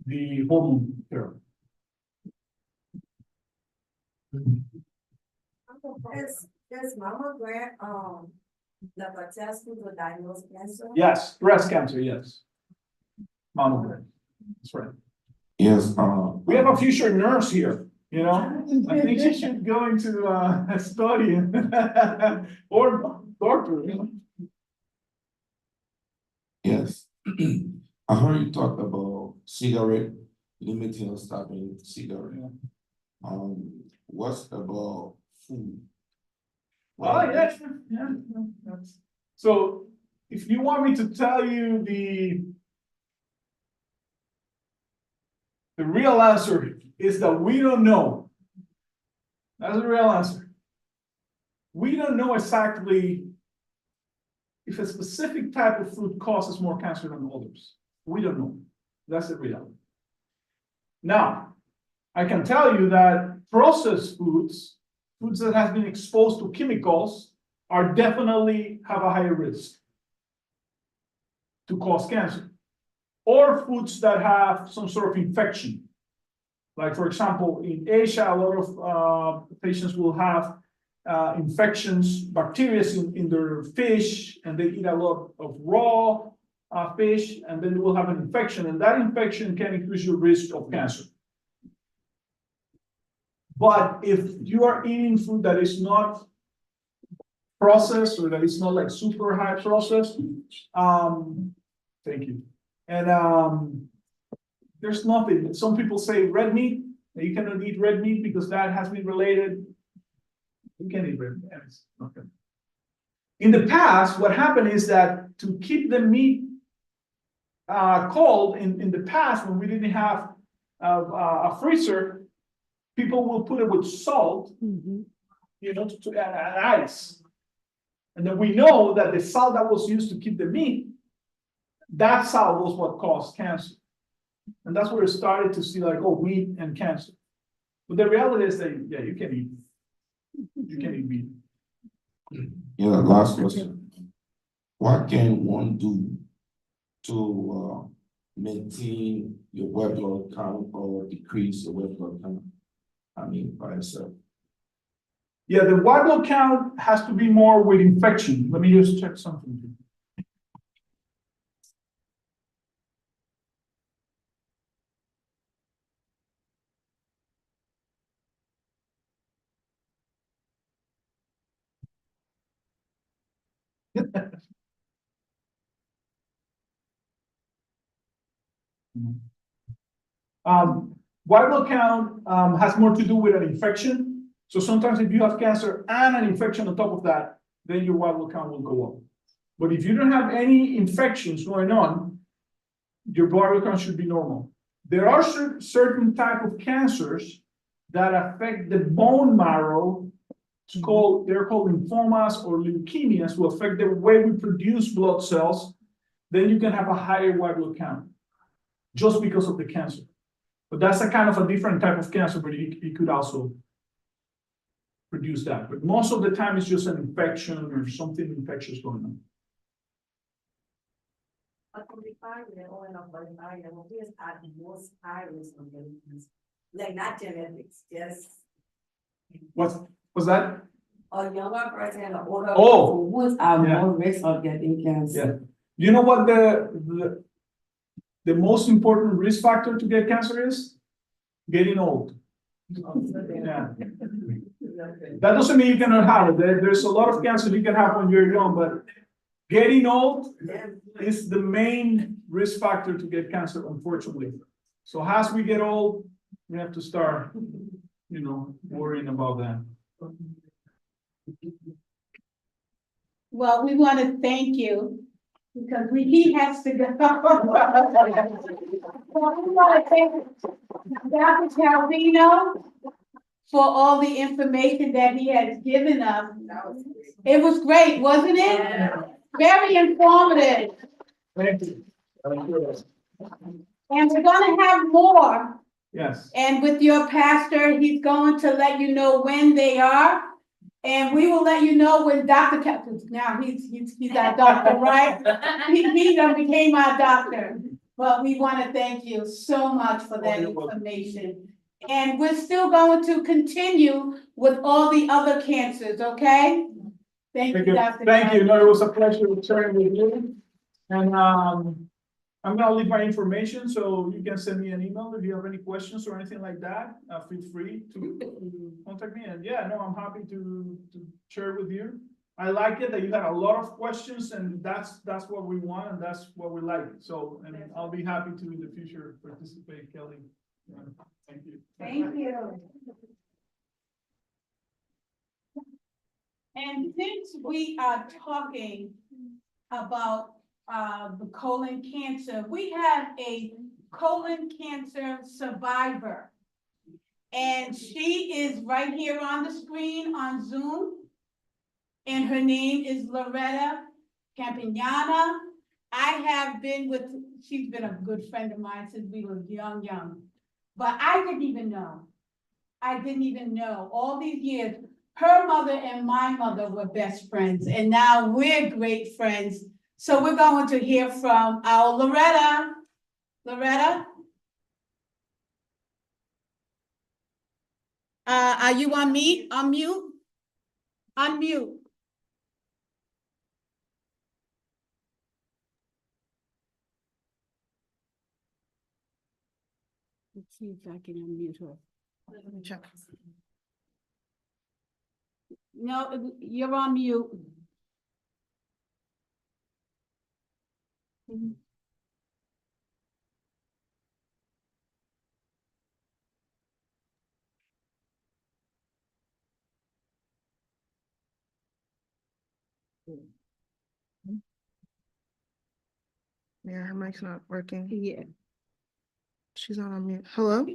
the hormone therapy. Does mammogram, like a test to diagnose cancer? Yes, breast cancer, yes. Mammogram, that's right. Yes. We have a future nurse here, you know? I think she should go into a study or doctor, you know? Yes. I heard you talk about cigarette, limiting or stopping cigarette. What's about food? Oh, yeah, sure. Yeah. So if you want me to tell you the real answer is that we don't know. That's the real answer. We don't know exactly if a specific type of food causes more cancer than others. We don't know. That's the reality. Now, I can tell you that processed foods that have been exposed to chemicals are definitely have a higher risk to cause cancer. or foods that have some sort of infection. Like, for example, in Asia, a lot of patients will have infections, bacteria in their fish, and they eat a lot of raw fish, and then they will have an infection, and that infection can increase your risk of cancer. But if you are eating food that is not processed, or that is not like super high processed, thank you. And there's nothing. Some people say red meat, that you cannot eat red meat because that has been related. You can eat red meat. It's not good. In the past, what happened is that to keep the meat cold, in the past, when we didn't have a freezer, people will put it with salt, you know, to add ice. And then we know that the salt that was used to keep the meat, that salt was what caused cancer. And that's where it started to see like, oh, meat and cancer. But the reality is that, yeah, you can eat meat. Yeah, last question. What can one do to maintain your white blood count or decrease the white blood count? I mean, by itself. Yeah, the white blood count has to be more with infection. Let me just check something. White blood count has more to do with an infection. So sometimes if you have cancer and an infection on top of that, then your white blood count will go up. But if you don't have any infections going on, your white blood count should be normal. There are certain type of cancers that affect the bone marrow. They're called lymphomas or leukemias, will affect the way we produce blood cells. Then you can have a higher white blood count just because of the cancer. But that's a kind of a different type of cancer, but it could also produce that. But most of the time, it's just an infection or something infectious going on. But from the fire, or in the fire, we are the most high risk of getting cancer. Like not genetics, just. What's that? A younger person and an older. Oh, Who are more risk of getting cancer? yeah. You know what the most important risk factor to get cancer is? Getting old. Yeah. That doesn't mean you cannot have it. There's a lot of cancer you can have when you're young, but getting old is the main risk factor to get cancer, unfortunately. So as we get old, we have to start, you know, worrying about that. Well, we want to thank you because he has to go. So we want to thank Dr. Calvino for all the information that he has given us. It was great, wasn't it? Very informative. Thank you. And we're gonna have more. Yes. And with your pastor, he's going to let you know when they are. And we will let you know when Dr. Now he's our doctor, right? He done became our doctor. But we want to thank you so much for that information. And we're still going to continue with all the other cancers, okay? Thank you, Dr. Thank you. No, it was a pleasure sharing with you. And I'm gonna leave my information, so you can send me an email if you have any questions or anything like that. Feel free to contact me. And yeah, no, I'm happy to share with you. I like it that you had a lot of questions, and that's what we want, and that's what we like. So, and I'll be happy to in the future participate, Kelly. Thank you. Thank you. And since we are talking about the colon cancer, we have a colon cancer survivor. And she is right here on the screen on Zoom. And her name is Loretta Campagnana. I have been she's been a good friend of mine since we were young. But I didn't even know all these years. Her mother and my mother were best friends, and now we're great friends. So we're going to hear from our Loretta. Loretta? Are you on me? Unmute? Unmute. Let's see if I can unmute her. Let me check. No, you're on mute. Yeah, her mic's not working. Yeah. She's not on mute. Hello?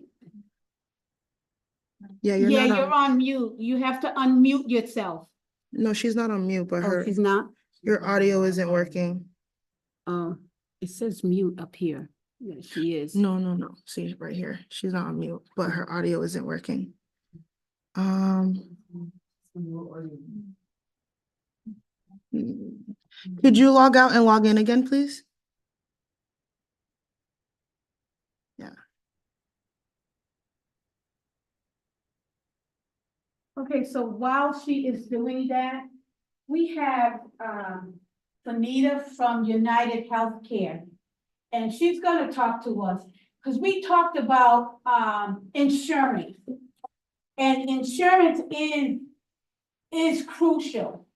Yeah, you're Yeah, not you're on. on mute. You have to unmute yourself. No, she's not on mute, but Oh, her, she's not? your audio isn't working. It says mute up here. Yeah, she is. No. See, right here. She's not on mute, but her audio isn't working. Could you log out and log in again, please? Yeah. Okay, so while she is doing that, we have, Anita from United Healthcare. And she's gonna talk to us, because we talked about, insurance. And insurance is crucial.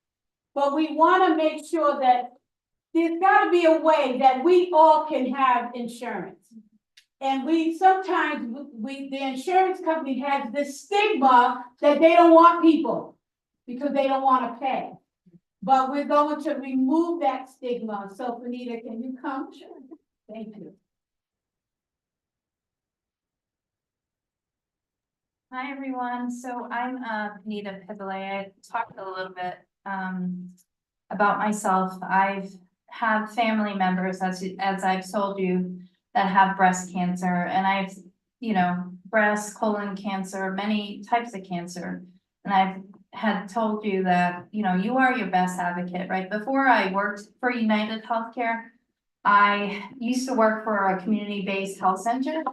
But we wanna make sure that there's gotta be a way that we all can have insurance. And we sometimes, the insurance company has this stigma that they don't want people because they don't want to pay. But we're going to remove that stigma. So Anita, can you come? Sure. Thank you. Hi, everyone. So I'm Anita Pizzolay. I talked a little bit about myself. I've had family members, as I've told you, that have breast cancer, and I've, breast, colon cancer, many types of cancer. And I've had told you that, you are your best advocate, right? Before I worked for United Healthcare, I used to work for a community-based health center.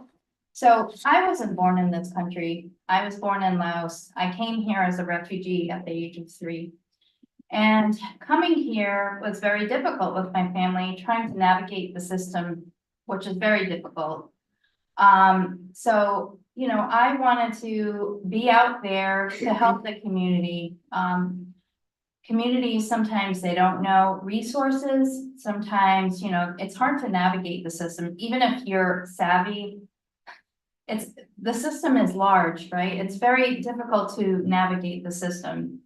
So I wasn't born in this country. I was born in Laos. I came here as a refugee at the age of 3. And coming here was very difficult with my family, trying to navigate the system, which is very difficult. So, I wanted to be out there to help the community. Communities, sometimes they don't know resources. Sometimes, it's hard to navigate the system, even if you're savvy. The system is large, right? It's very difficult to navigate the system.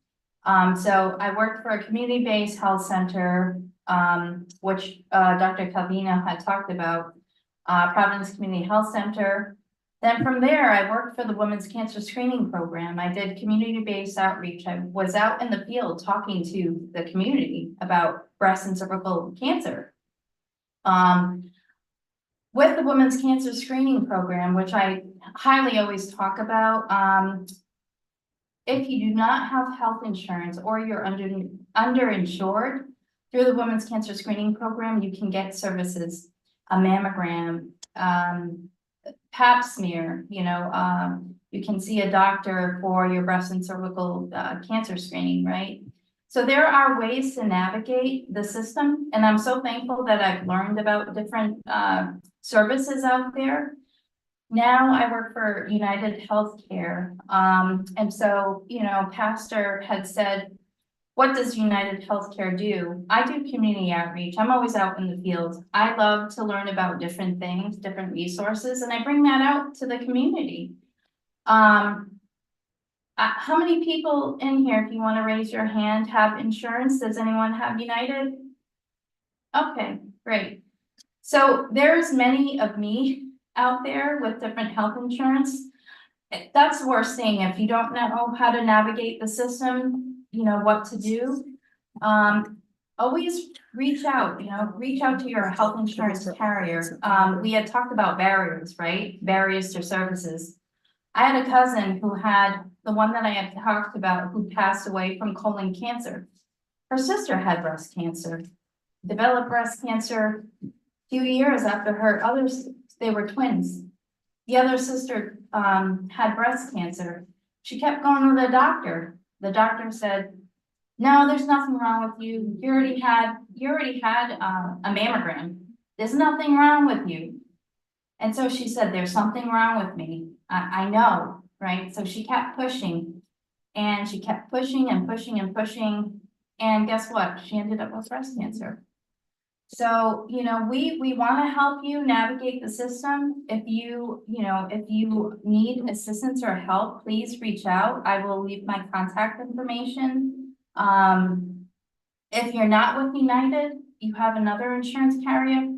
So I worked for a community-based health center, which Dr. Calvino had talked about, Providence Community Health Center. Then from there, I worked for the Women's Cancer Screening Program. I did community-based outreach. I was out in the field talking to the community about breast and cervical cancer. With the Women's Cancer Screening Program, which I highly always talk about, if you do not have health insurance or you're underinsured, through the Women's Cancer Screening Program, you can get services, a mammogram, pap smear, you can see a doctor for your breast and cervical cancer screening, right? So there are ways to navigate the system, and I'm so thankful that I've learned about different services out there. Now I work for United Healthcare, and so, Pastor had said, what does United Healthcare do? I do community outreach. I'm always out in the field. I love to learn about different things, different resources, and I bring that out to the community. How many people in here, if you want to raise your hand, have insurance? Does anyone have United? Okay, great. So there's many of me out there with different health insurance. That's the worst thing. If you don't know how to navigate the system, what to do. Always reach out, reach out to your health insurance carrier. We had talked about barriers, right? Barriers to services. I had a cousin who had the one that I had talked about who passed away from colon cancer. Her sister had breast cancer, developed breast cancer a few years after her other They were twins. The other sister, had breast cancer. She kept going to the doctor. The doctor said, no, there's nothing wrong with you. You already had, a mammogram. There's nothing wrong with you. And so she said, there's something wrong with me. I know, right? So she kept pushing and she kept pushing and pushing and pushing. And guess what? She ended up with breast cancer. So, you know, we want to help you navigate the system. If you need assistance or help, please reach out. I will leave my contact information. If you're not with United, you have another insurance carrier,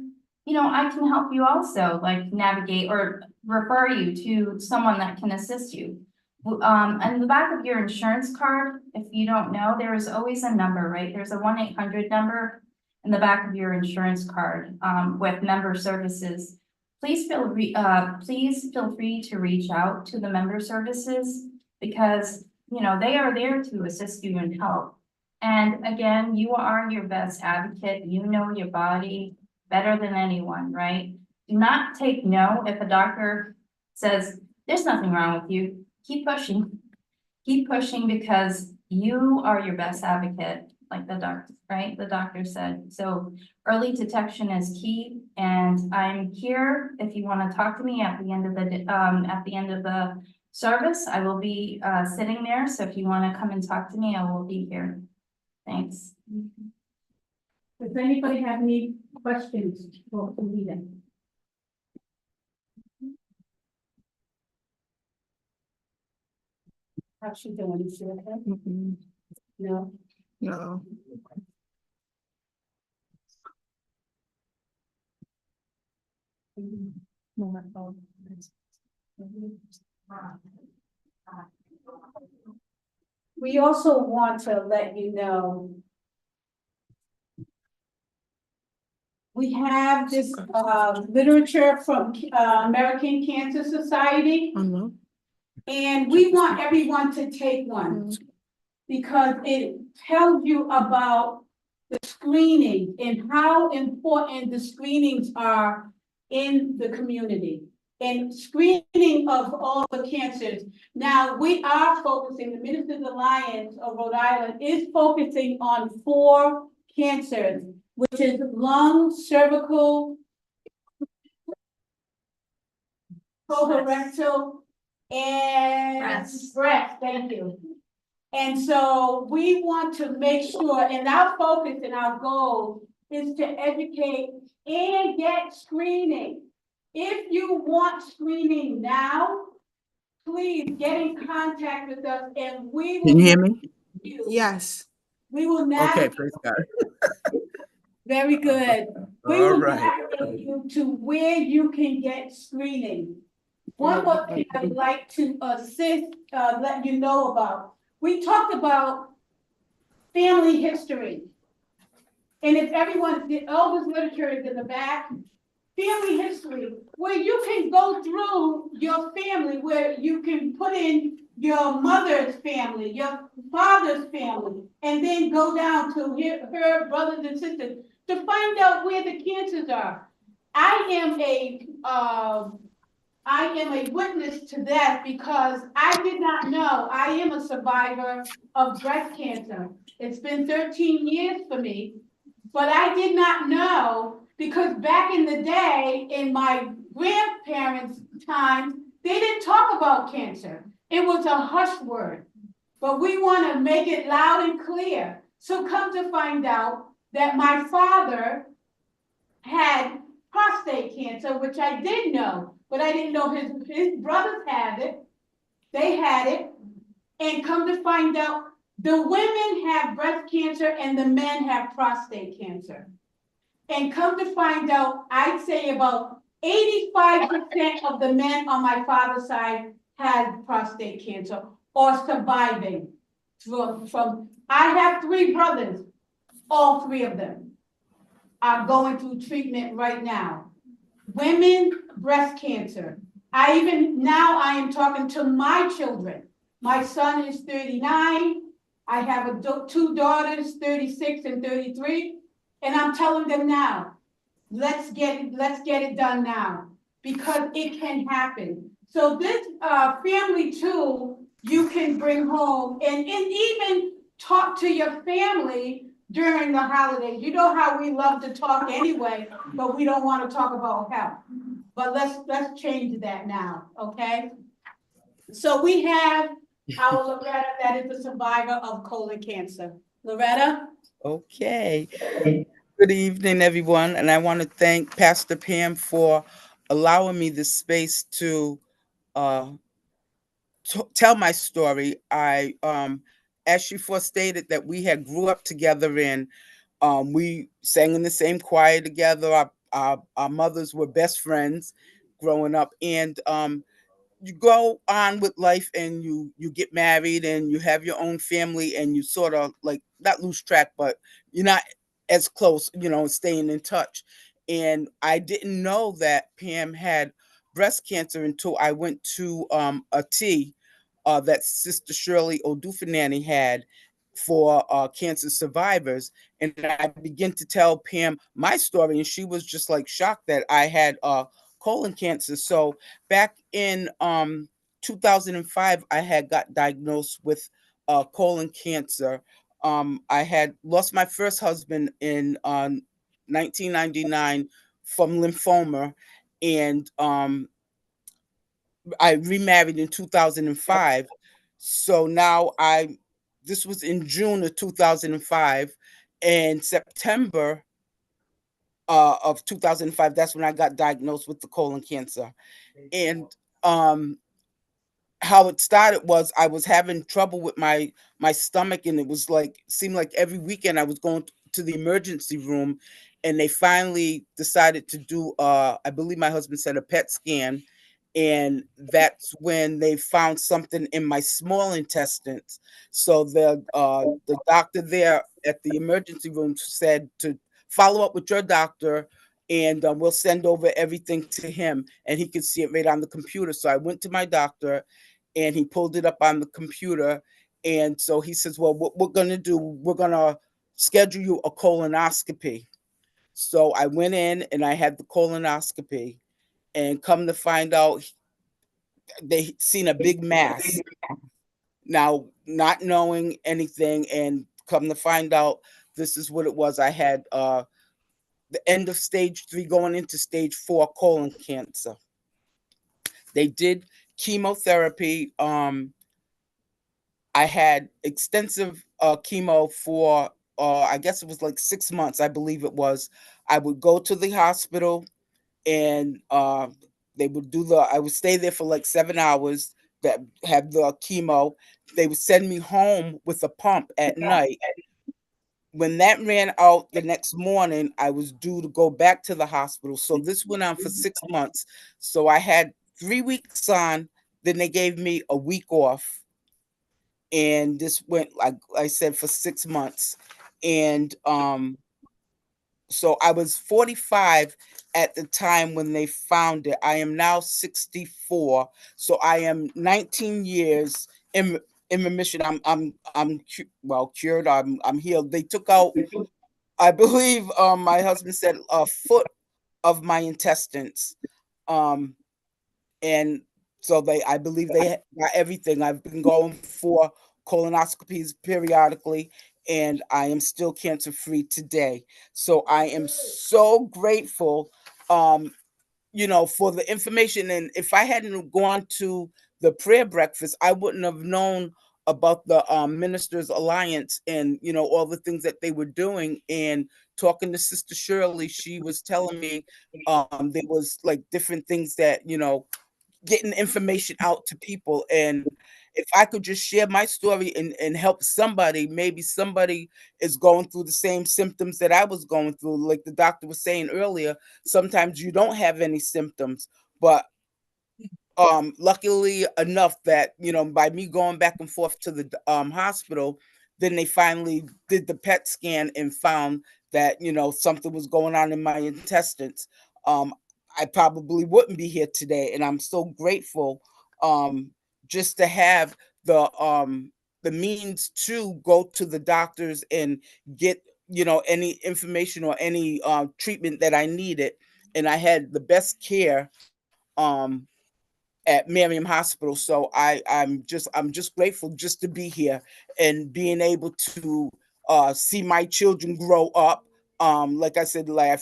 you know, I can help you also, like navigate or refer you to someone that can assist you. On the back of your insurance card, if you don't know, there is always a number, right? There's a 1-800 number in the back of your insurance card, with member services. Please feel free to reach out to the member services because, you know, they are there to assist you and help. And again, you are your best advocate. You know your body better than anyone, right? Do not take no if a doctor says, there's nothing wrong with you. Keep pushing. Keep pushing because you are your best advocate, like the doctor, right? The doctor said. So early detection is key. And I'm here if you want to talk to me at the end of the service. I will be sitting there. So if you want to come and talk to me, I will be here. Thanks. Does anybody have any questions for Anita? How's she doing? Is she okay? No? No. We also want to let you know we have this literature from American Cancer Society. And we want everyone to take one because it tells you about the screening and how important the screenings are in the community and screening of all the cancers. Now, we are focusing, the Ministers Alliance of Rhode Island is focusing on 4 cancers, which is lung, cervical, colorectal, and breast, thank you. And so we want to make sure, and our focus and our goal is to educate and get screening. If you want screening now, please get in contact with us and we will. Can you hear me? Yes. We will now. Okay, praise God. Very good. We All will right. navigate you to where you can get screening. One more thing I would like to let you know about. We talked about family history. And if everyone, all this literature is in the back, family history, where you can go through your family, where you can put in your mother's family, your father's family, and then go down to her brothers and sisters to find out where the cancers are. I am a witness to that because I did not know. I am a survivor of breast cancer. It's been 13 years for me, but I did not know because back in the day, in my grandparents' time, they didn't talk about cancer. It was a hush word, but we want to make it loud and clear. So come to find out that my father had prostate cancer, which I did know, but I didn't know his brothers had it. They had it. And come to find out, the women have breast cancer and the men have prostate cancer. And come to find out, I'd say about 85% of the men on my father's side had prostate cancer or surviving from I have 3 brothers, all 3 of them are going through treatment right now. Women, breast cancer. I am talking to my children. My son is 39. I have 2 daughters, 36 and 33. And I'm telling them now, let's get it done now. because it can happen. So this, family tool, you can bring home and even talk to your family during the holidays. You know how we love to talk anyway, but we don't want to talk about health. But let's change that now, okay? So we have our Loretta that is a survivor of colon cancer. Loretta? Okay. Good evening, everyone, and I want to thank Pastor Pam for allowing me the space to uh, tell my story. As she first stated, that we had grew up together and we sang in the same choir together. Our mothers were best friends growing up, and you go on with life and you get married and you have your own family and you sort of like not lose track, but you're not as close, staying in touch. And I didn't know that Pam had breast cancer until I went to a tea that Sister Shirley Odufanani had for cancer survivors. And I began to tell Pam my story, and she was just like shocked that I had colon cancer. So back in 2005, I had got diagnosed with colon cancer. I had lost my first husband in 1999 from lymphoma, and I remarried in 2005. So now this was in June of 2005, and September of 2005, that's when I got diagnosed with the colon cancer. And how it started was I was having trouble with my stomach, and it was like seemed like every weekend I was going to the emergency room, and they finally decided to do I believe my husband said a PET scan, and that's when they found something in my small intestines. So the doctor there at the emergency room said to follow up with your doctor, and we'll send over everything to him and he could see it right on the computer. So I went to my doctor and he pulled it up on the computer. And so he says, well, what we're going to do, we're going to schedule you a colonoscopy. So I went in and I had the colonoscopy, and come to find out, they seen a big mass. Now, not knowing anything, and come to find out, this is what it was. I had the end of stage 3 going into stage 4 colon cancer. They did chemotherapy. I had extensive chemo for I guess it was like 6 months, I believe it was. I would go to the hospital, and they would I would stay there for like 7 hours, that have the chemo. They would send me home with a pump at night. When that ran out the next morning, I was due to go back to the hospital. So this went on for 6 months. So I had 3 weeks on, then they gave me a week off. And this went, like I said, for 6 months. And so I was 45 at the time when they found it. I am now 64. So I am 19 years in remission. Well, cured. I'm healed. They took out, I believe, my husband said, a foot of my intestines. And so I believe they got everything. I've been going for colonoscopies periodically, and I am still cancer free today. So I am so grateful, for the information. And if I hadn't gone to the prayer breakfast, I wouldn't have known about the Ministers Alliance, and all the things that they were doing. And talking to Sister Shirley, she was telling me there was like different things that getting information out to people. And if I could just share my story and help somebody, maybe somebody is going through the same symptoms that I was going through. Like the doctor was saying earlier, sometimes you don't have any symptoms, but luckily enough that by me going back and forth to the hospital, then they finally did the PET scan and found that something was going on in my intestines. I probably wouldn't be here today, and I'm so grateful just to have the means to go to the doctors and get any information or any treatment that I needed. And I had the best care um, at Miriam Hospital. So I'm just grateful just to be here and being able to see my children grow up. Like I said, like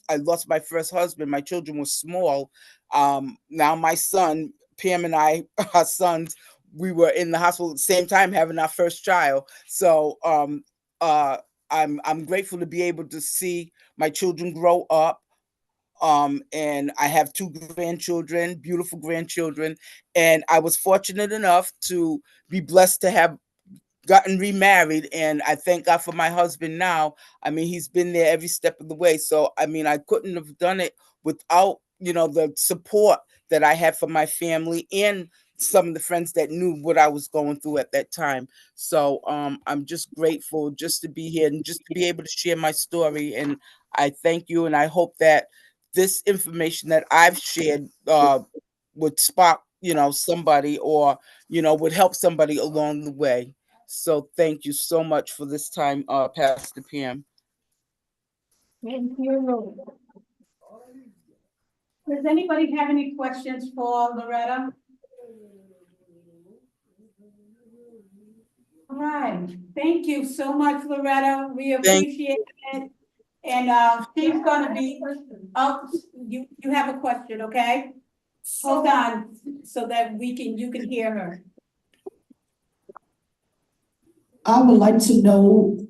I lost my first husband. My children were small. Now my son, Pam and I, our sons, we were in the hospital at the same time having our first child. So uh, I'm grateful to be able to see my children grow up. And I have two grandchildren, beautiful grandchildren, and I was fortunate enough to be blessed to have gotten remarried, and I thank God for my husband now. I mean, he's been there every step of the way. So I mean, I couldn't have done it without, the support that I had from my family and some of the friends that knew what I was going through at that time. So I'm just grateful just to be here and just to be able to share my story. And I thank you, and I hope that this information that I've shared would spark, somebody, or would help somebody along the way. So thank you so much for this time, Pastor Pam. Thank you. Does anybody have any questions for Loretta? All right, thank you so much, Loretta. We appreciate it. And she's gonna be, oh, you have a question, okay? Hold on, so that you can hear her. I would like to know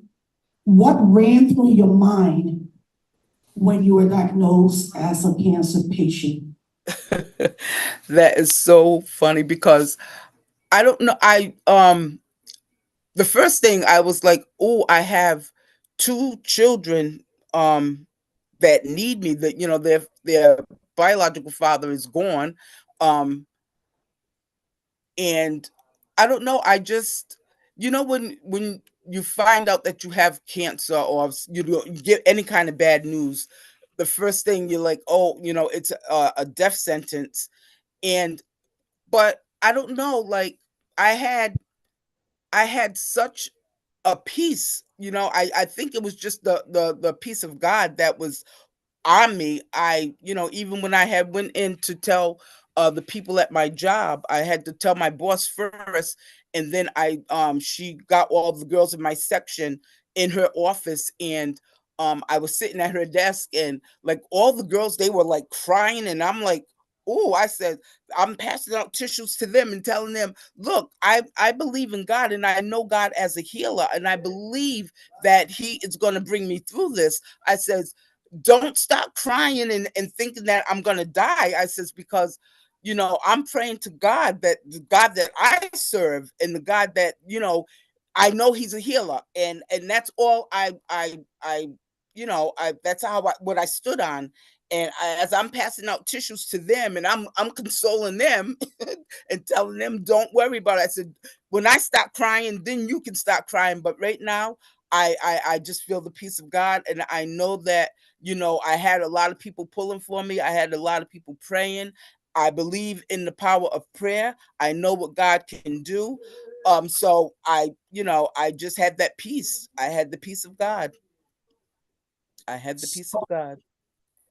what ran through your mind when you were diagnosed as a cancer patient. That is so funny because I don't know. The first thing I was like, oh, I have two children that need me, that their biological father is gone. And I don't know, I just, when you find out that you have cancer, or you get any kind of bad news, the first thing you're like, oh, it's a death sentence. And but I don't know, like I had such a peace, I think it was just the peace of God that was on me. Even when I had went in to tell the people at my job, I had to tell my boss first, and then she got all the girls in my section in her office, and I was sitting at her desk, and like all the girls, they were like crying, and I'm like, oh, I said, I'm passing out tissues to them and telling them, look, I believe in God, and I know God as a healer, and I believe that He is going to bring me through this. I says, don't stop crying and thinking that I'm gonna die. I says, because I'm praying to God, that the God that I serve, and the God that I know He's a healer, and that's all that's what I stood on. And as I'm passing out tissues to them, and I'm consoling them and telling them, don't worry about it. I said, when I stop crying, then you can stop crying. But right now, I just feel the peace of God, and I know that I had a lot of people pulling for me. I had a lot of people praying. I believe in the power of prayer. I know what God can do. So I just had that peace. I had the peace of God. I had the peace of God.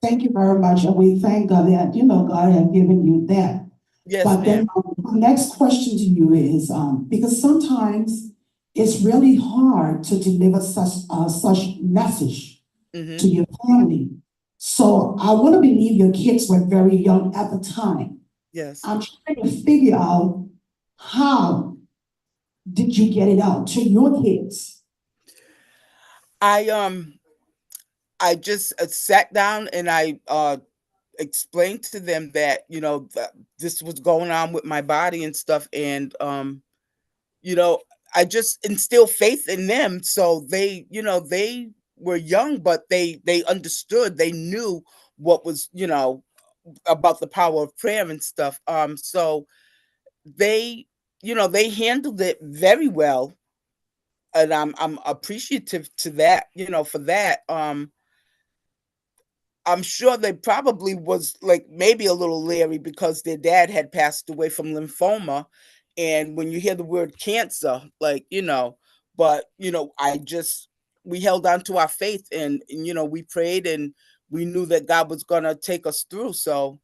Thank you very much. And we thank God that, God has given you that. Yes, but then my next question to you is, because sometimes it's really hard to deliver such message to your family. So I want to believe your kids were very young at the time. Yes. I'm trying to figure out, how did you get it out to your kids? I just sat down, and I explained to them that this was going on with my body and stuff, and I just instilled faith in them, so they were young, but they understood, they knew what was about the power of prayer and stuff. So they they handled it very well, and I'm appreciative to that, for that. I'm sure they probably was like maybe a little leery because their dad had passed away from lymphoma. And when you hear the word cancer, like, but, we held on to our faith, and we prayed, and we knew that God was going to take us through. So,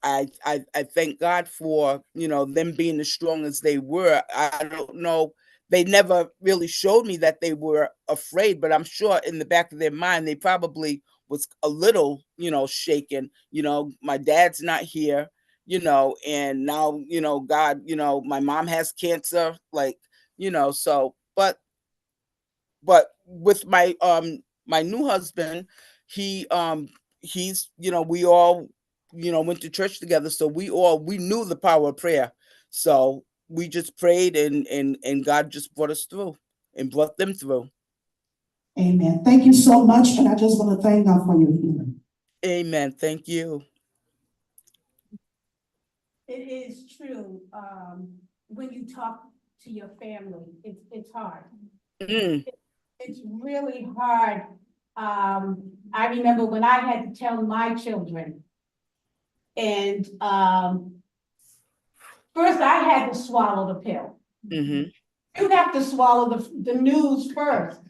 I thank God for, you know, them being as strong as they were. I don't know, they never really showed me that they were afraid, but I'm sure in the back of their mind, they probably was a little, you know, shaken. You know, my dad's not here, you know, and now, you know, God, you know, my mom has cancer, like, you know, so, but with my new husband, he he's, you know, we all, you know, went to church together, so we knew the power of prayer. So we just prayed, and God just brought us through and brought them through. Amen. Thank you so much, and I just want to thank God for your healing. Amen. Thank you. It is true, when you talk to your family, it's hard. It's really hard. I remember when I had to tell my children, and, first I had to swallow the pill. You have to swallow the news first.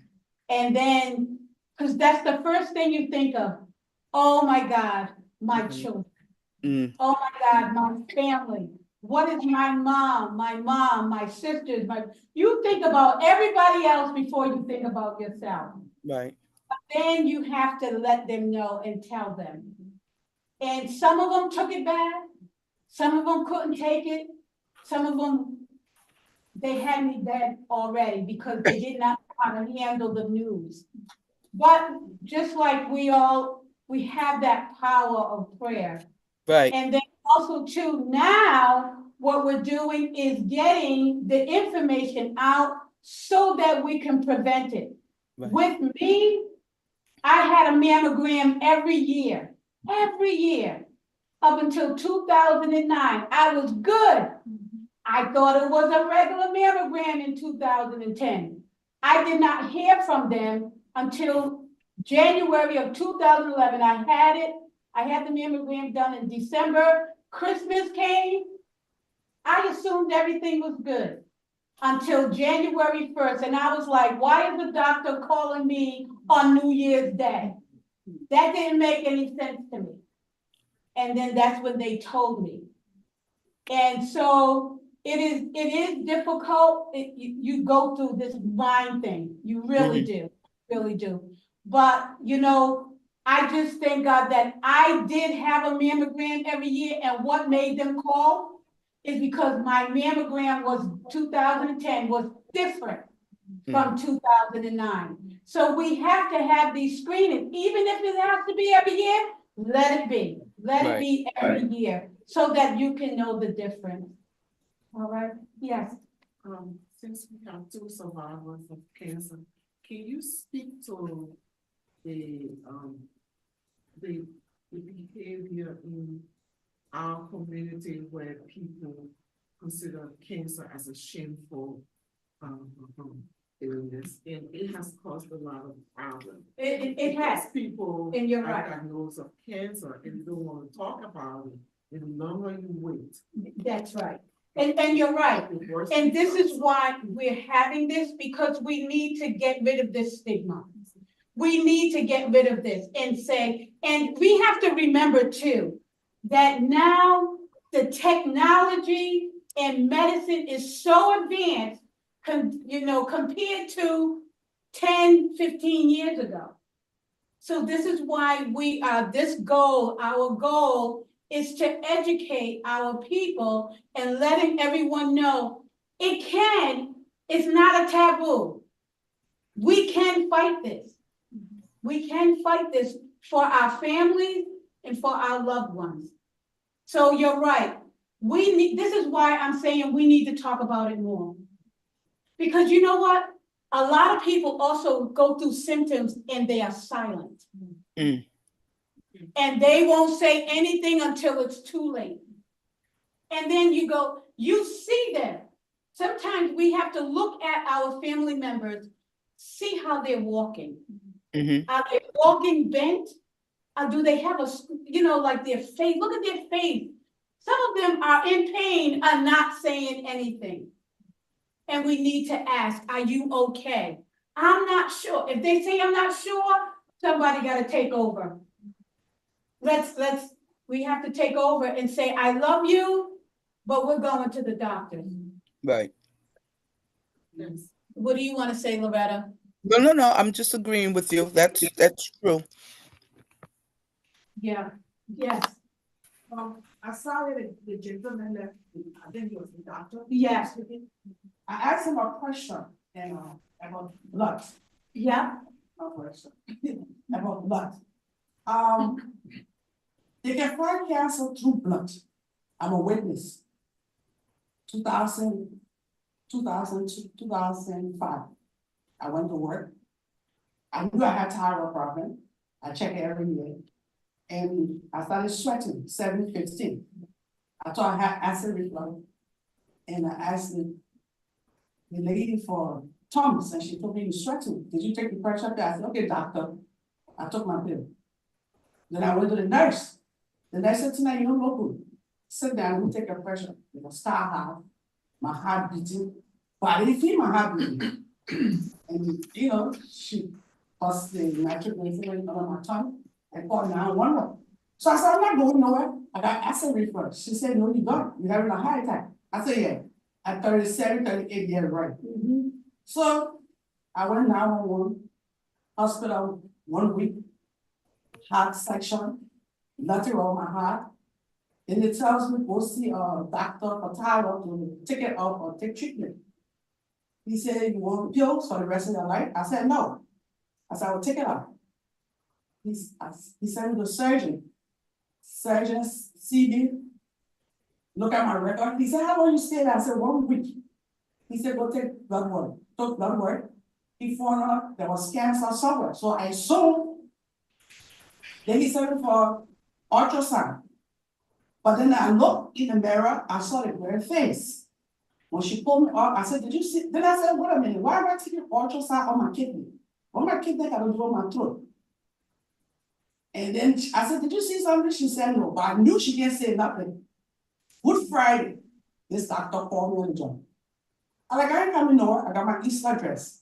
And then, because that's the first thing you think of. Oh my God, my children. Oh my God, my family. What is my mom, my sisters, you think about everybody else before you think about yourself. Right. But then you have to let them know and tell them. And some of them took it bad. Some of them couldn't take it. Some of them, they had me dead already because they did not know how to handle the news. But just like we have that power of prayer. Right. And then also too, now what we're doing is getting the information out so that we can prevent it. Right. With me, I had a mammogram every year, up until 2009. I was good. I thought it was a regular mammogram in 2010. I did not hear from them until January of 2011. I had the mammogram done in December. Christmas came. I assumed everything was good until January 1st. And I was like, why is the doctor calling me on New Year's Day? That didn't make any sense to me. And then that's when they told me. And so it is difficult. You go through this mind thing. You really do, really do. But, you know, I just thank God that I did have a mammogram every year, and what made them call is because my mammogram was 2010 was different from 2009. So we have to have these screenings, even if it has to be every year, let it be. Let it be every year so that you can know the difference. All right, yes. Since we have two survivors of cancer, can you speak to the behavior in our community where people consider cancer as a shameful illness, and it has caused a lot of problems. It has. People and you're are right. diagnosed of cancer and you don't want to talk about it, and the longer you wait. That's right. And you're right. And this is why we're having this, because we need to get rid of this stigma. We need to get rid of this and say, and we have to remember too, that now the technology and medicine is so advanced, compared to 10, 15 years ago. So this is why our goal is to educate our people and letting everyone know it's not a taboo. We can fight this. We can fight this for our families and for our loved ones. So you're right. This is why I'm saying we need to talk about it more. Because you know what? A lot of people also go through symptoms and they are silent. And they won't say anything until it's too late. And then you see them. Sometimes we have to look at our family members, see how they're walking. Are they walking bent? Or do they have like their face? Look at their face. Some of them are in pain, are not saying anything. And we need to ask, are you okay? I'm not sure. If they say I'm not sure, somebody got to take over. Let's we have to take over and say, I love you, but we're going to the doctor. Right. What do you want to say, Loretta? No, I'm just agreeing with you. That's true. Yeah, yes, I saw the gentleman that, I think he was the doctor. yes, I asked him a question, about blood. yeah, A question about blood. They can find cancer through blood. I'm a witness. 2005. I went to work. I knew I had thyroid problem. I check it every year. And I started sweating, 7:15. I thought I had acid reflux. And I asked the lady for Thomas, and she told me, you're sweating. Did you take the pressure pill? I said, okay, doctor. I took my pill. Then I went to the nurse. The nurse said, tonight you don't look good. Sit down, we take a pressure. It was start high, my heart beating, but I didn't feel my heart beating. And she passed the nitrogen on my tongue and called 911. So I said, I'm not going nowhere. I got acid reflux. She said, no, you don't. You're having a heart attack. I said, yeah. At 37, 38 years, right? So I went 911, hospital 1 week, heart section, nothing wrong with my heart. And it tells me go see a doctor for thyroid to take it off or take treatment. He said, you want pills for the rest of your life? I said, no. I said, I will take it off. He sent me to the surgeon. Surgeon see me, look at my record. He said, how long you stay there? I said, 1 week. He said, go take blood work. Took blood work. He found out there was cancer somewhere. So I assumed. Then he sent me for ultrasound. But then I looked in the mirror, I saw the very face. When she pulled me up, I said, did you see? Then I said, wait a minute, why am I taking ultrasound on my kidney? What my kidney got to do on my throat? And then I said, did you see something? She said, no, but I knew she can't say nothing. Good Friday, this doctor called me on the job. I ain't coming nowhere. I got my Easter dress.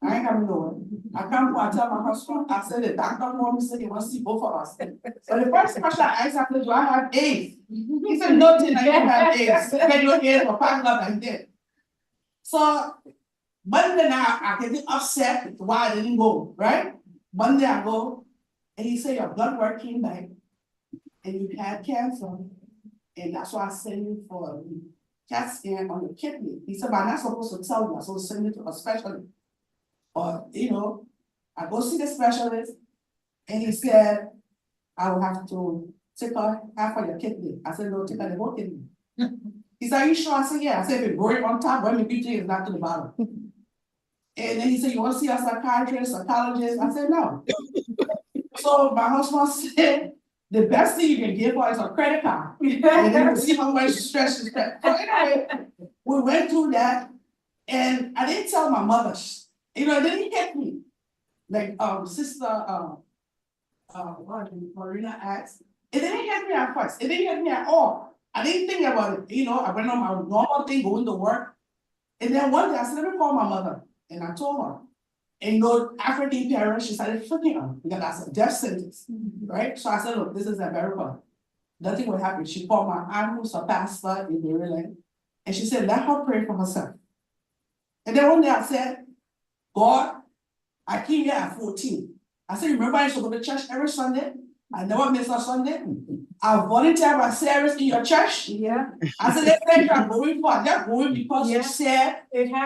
I ain't coming nowhere. I tell my husband, I said, the doctor called me, said he wants to see both of us. So the first question I asked him, do I have AIDS? He said, no, Tina, you don't have AIDS. Get your hands or pack up like that. So Monday now, I get upset why I didn't go, right? Monday I go, and he said, your blood work came back, and you had cancer, and that's why I sent you for a CAT scan on your kidney. He said, but I'm not supposed to tell you, I'm supposed to send you to a specialist. But, I go see the specialist, and he said, I will have to take out half of your kidney. I said, no, take out the whole kidney. He said, are you sure? I said, yeah. I said, if it's growing on top, well, maybe it's not to the bottom. And then he said, you want to see a psychiatrist, psychologist? I said, no. So my husband said, the best thing you can give her is a credit card. And then we'll see how much stress is that. So anyway, we went through that, and I didn't tell my mother. It didn't hit me. Like sister Marina asked, it didn't hit me at first. It didn't hit me at all. I didn't think about it. I went on my normal thing, going to work. And then one day I said, let me call my mother. And I told her. And African parents, she started freaking out because that's a death sentence, right? So I said, look, this is America. Nothing will happen. She called my aunt, who's a pastor in Maryland, and she said, let her pray for herself. And then one day I said, God, I came here at 14. I said, remember I used to go to church every Sunday? I never miss a Sunday. I volunteer my service in your church. yeah. I said, let's say you're going for they're going because you said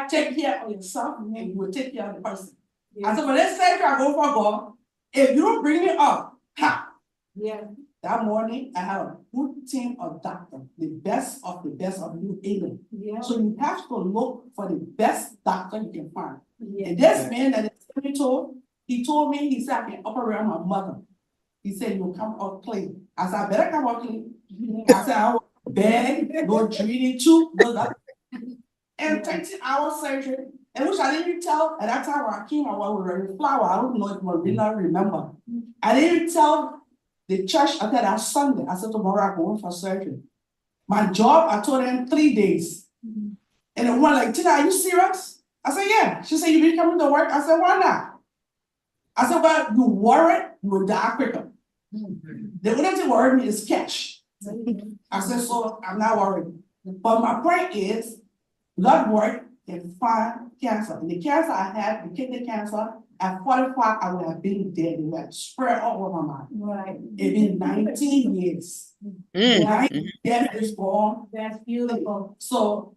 take care of yourself and you will take care of the person. I said, but let's say you're going for God. If you don't bring me up, that morning I had a good team of doctors, the best of New England. Yeah. So you have to look for the best doctor you can find. And this man that he told me, he said, I can operate on my mother. He said, you'll come out clean. I said, I better come out clean. I said, I will beg, no treating too, no that. And 20-hour surgery, and which I didn't tell at that time when I came, I was wearing flower. I don't know if Marina remember. I didn't tell the church until that Sunday. I said, tomorrow I'm going for surgery. My job, I told them 3 days. And the woman like, Tina, are you serious? I said, yeah. She said, you been coming to work? I said, why not? I said, well, you worried, you will die quicker. The only thing worrying me is cash. I said, so I'm not worried. But my point is, blood work can find cancer. The cancer I had, the kidney cancer, at 45, I would have been dead. It would have spread all over my mind. Right. It's been 19 years. Right? Death is gone. That's beautiful. So,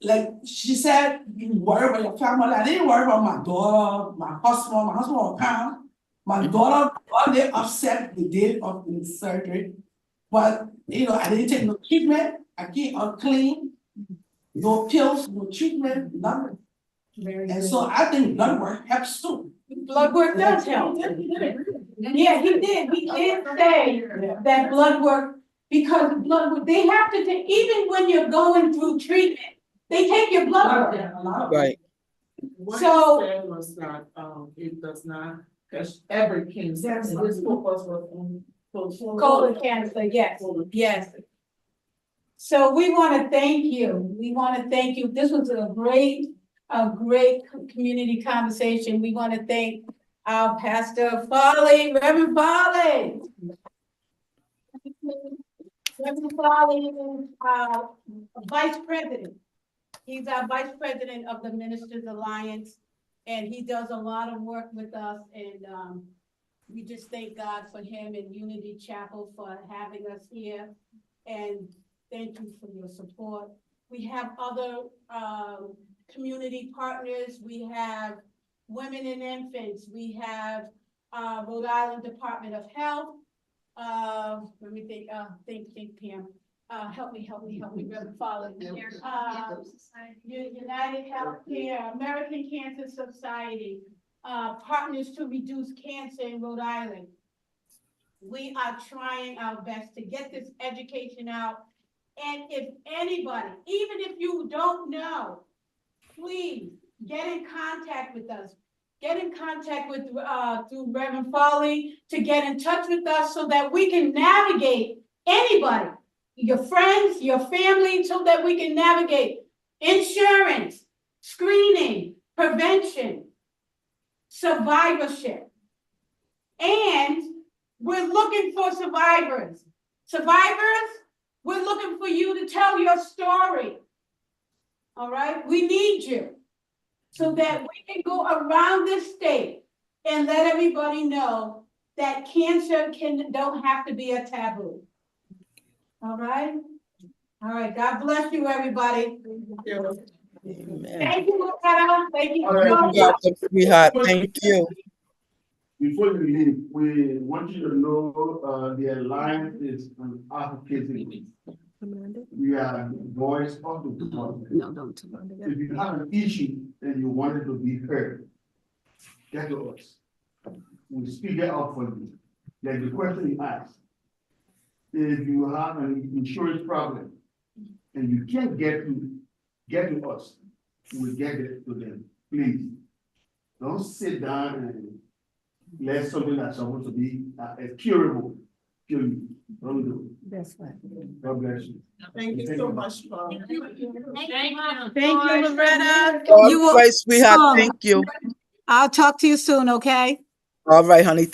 like she said, you worry about your family. I didn't worry about my daughter, my husband. My husband was calm. My daughter, all day upset the day of the surgery. But, you know, I didn't take no treatment. I keep unclean. No pills, no treatment, nothing. And so I think blood work helps too. Blood work does help. Yeah, he did say that blood work, because blood work, they have to take, even when you're going through treatment, they take your blood work. Right. What So- he said was that, it does not touch every cancer, and his focus was on. Colon cancer, yes, yes. So we want to thank you. We want to thank you. This was a great community conversation. We want to thank our Pastor Farley, Reverend Farley. Reverend Farley is our vice president. He's our vice president of the Ministers Alliance, and he does a lot of work with us, and we just thank God for him and Unity Chapel for having us here, and thank you for your support. We have other community partners. We have Women and Infants. We have Rhode Island Department of Health. Let me think, Pam. Help me, Reverend Farley. United Healthcare, American Cancer Society, Partners to Reduce Cancer in Rhode Island. We are trying our best to get this education out. And if anybody, even if you don't know, please get in contact with us. Get in contact with through Reverend Farley to get in touch with us so that we can navigate anybody, your friends, your family, so that we can navigate insurance, screening, prevention, survivorship. And we're looking for survivors. Survivors, we're looking for you to tell your story. All right, we need you so that we can go around this state and let everybody know that cancer don't have to be a taboo. All right? All right, God bless you, everybody. Amen. Thank you, Loretta. Thank you. All right. You're welcome, sweetheart. Thank you. Before you leave, we want you to know, the alliance is an advocacy. We are voice of the people. No, don't. If you have an issue and you want it to be heard, get to us. We speak it out for you. Like the question you asked. If you have an insurance problem and you can't get to us, we get it to them. Please, don't sit down and let something that's supposed to be curable kill you. Don't do it. That's right. God bless you. Thank you so much. Thank you, Loretta. All right, sweetheart. Thank you. I'll talk to you soon, okay? All right, honey.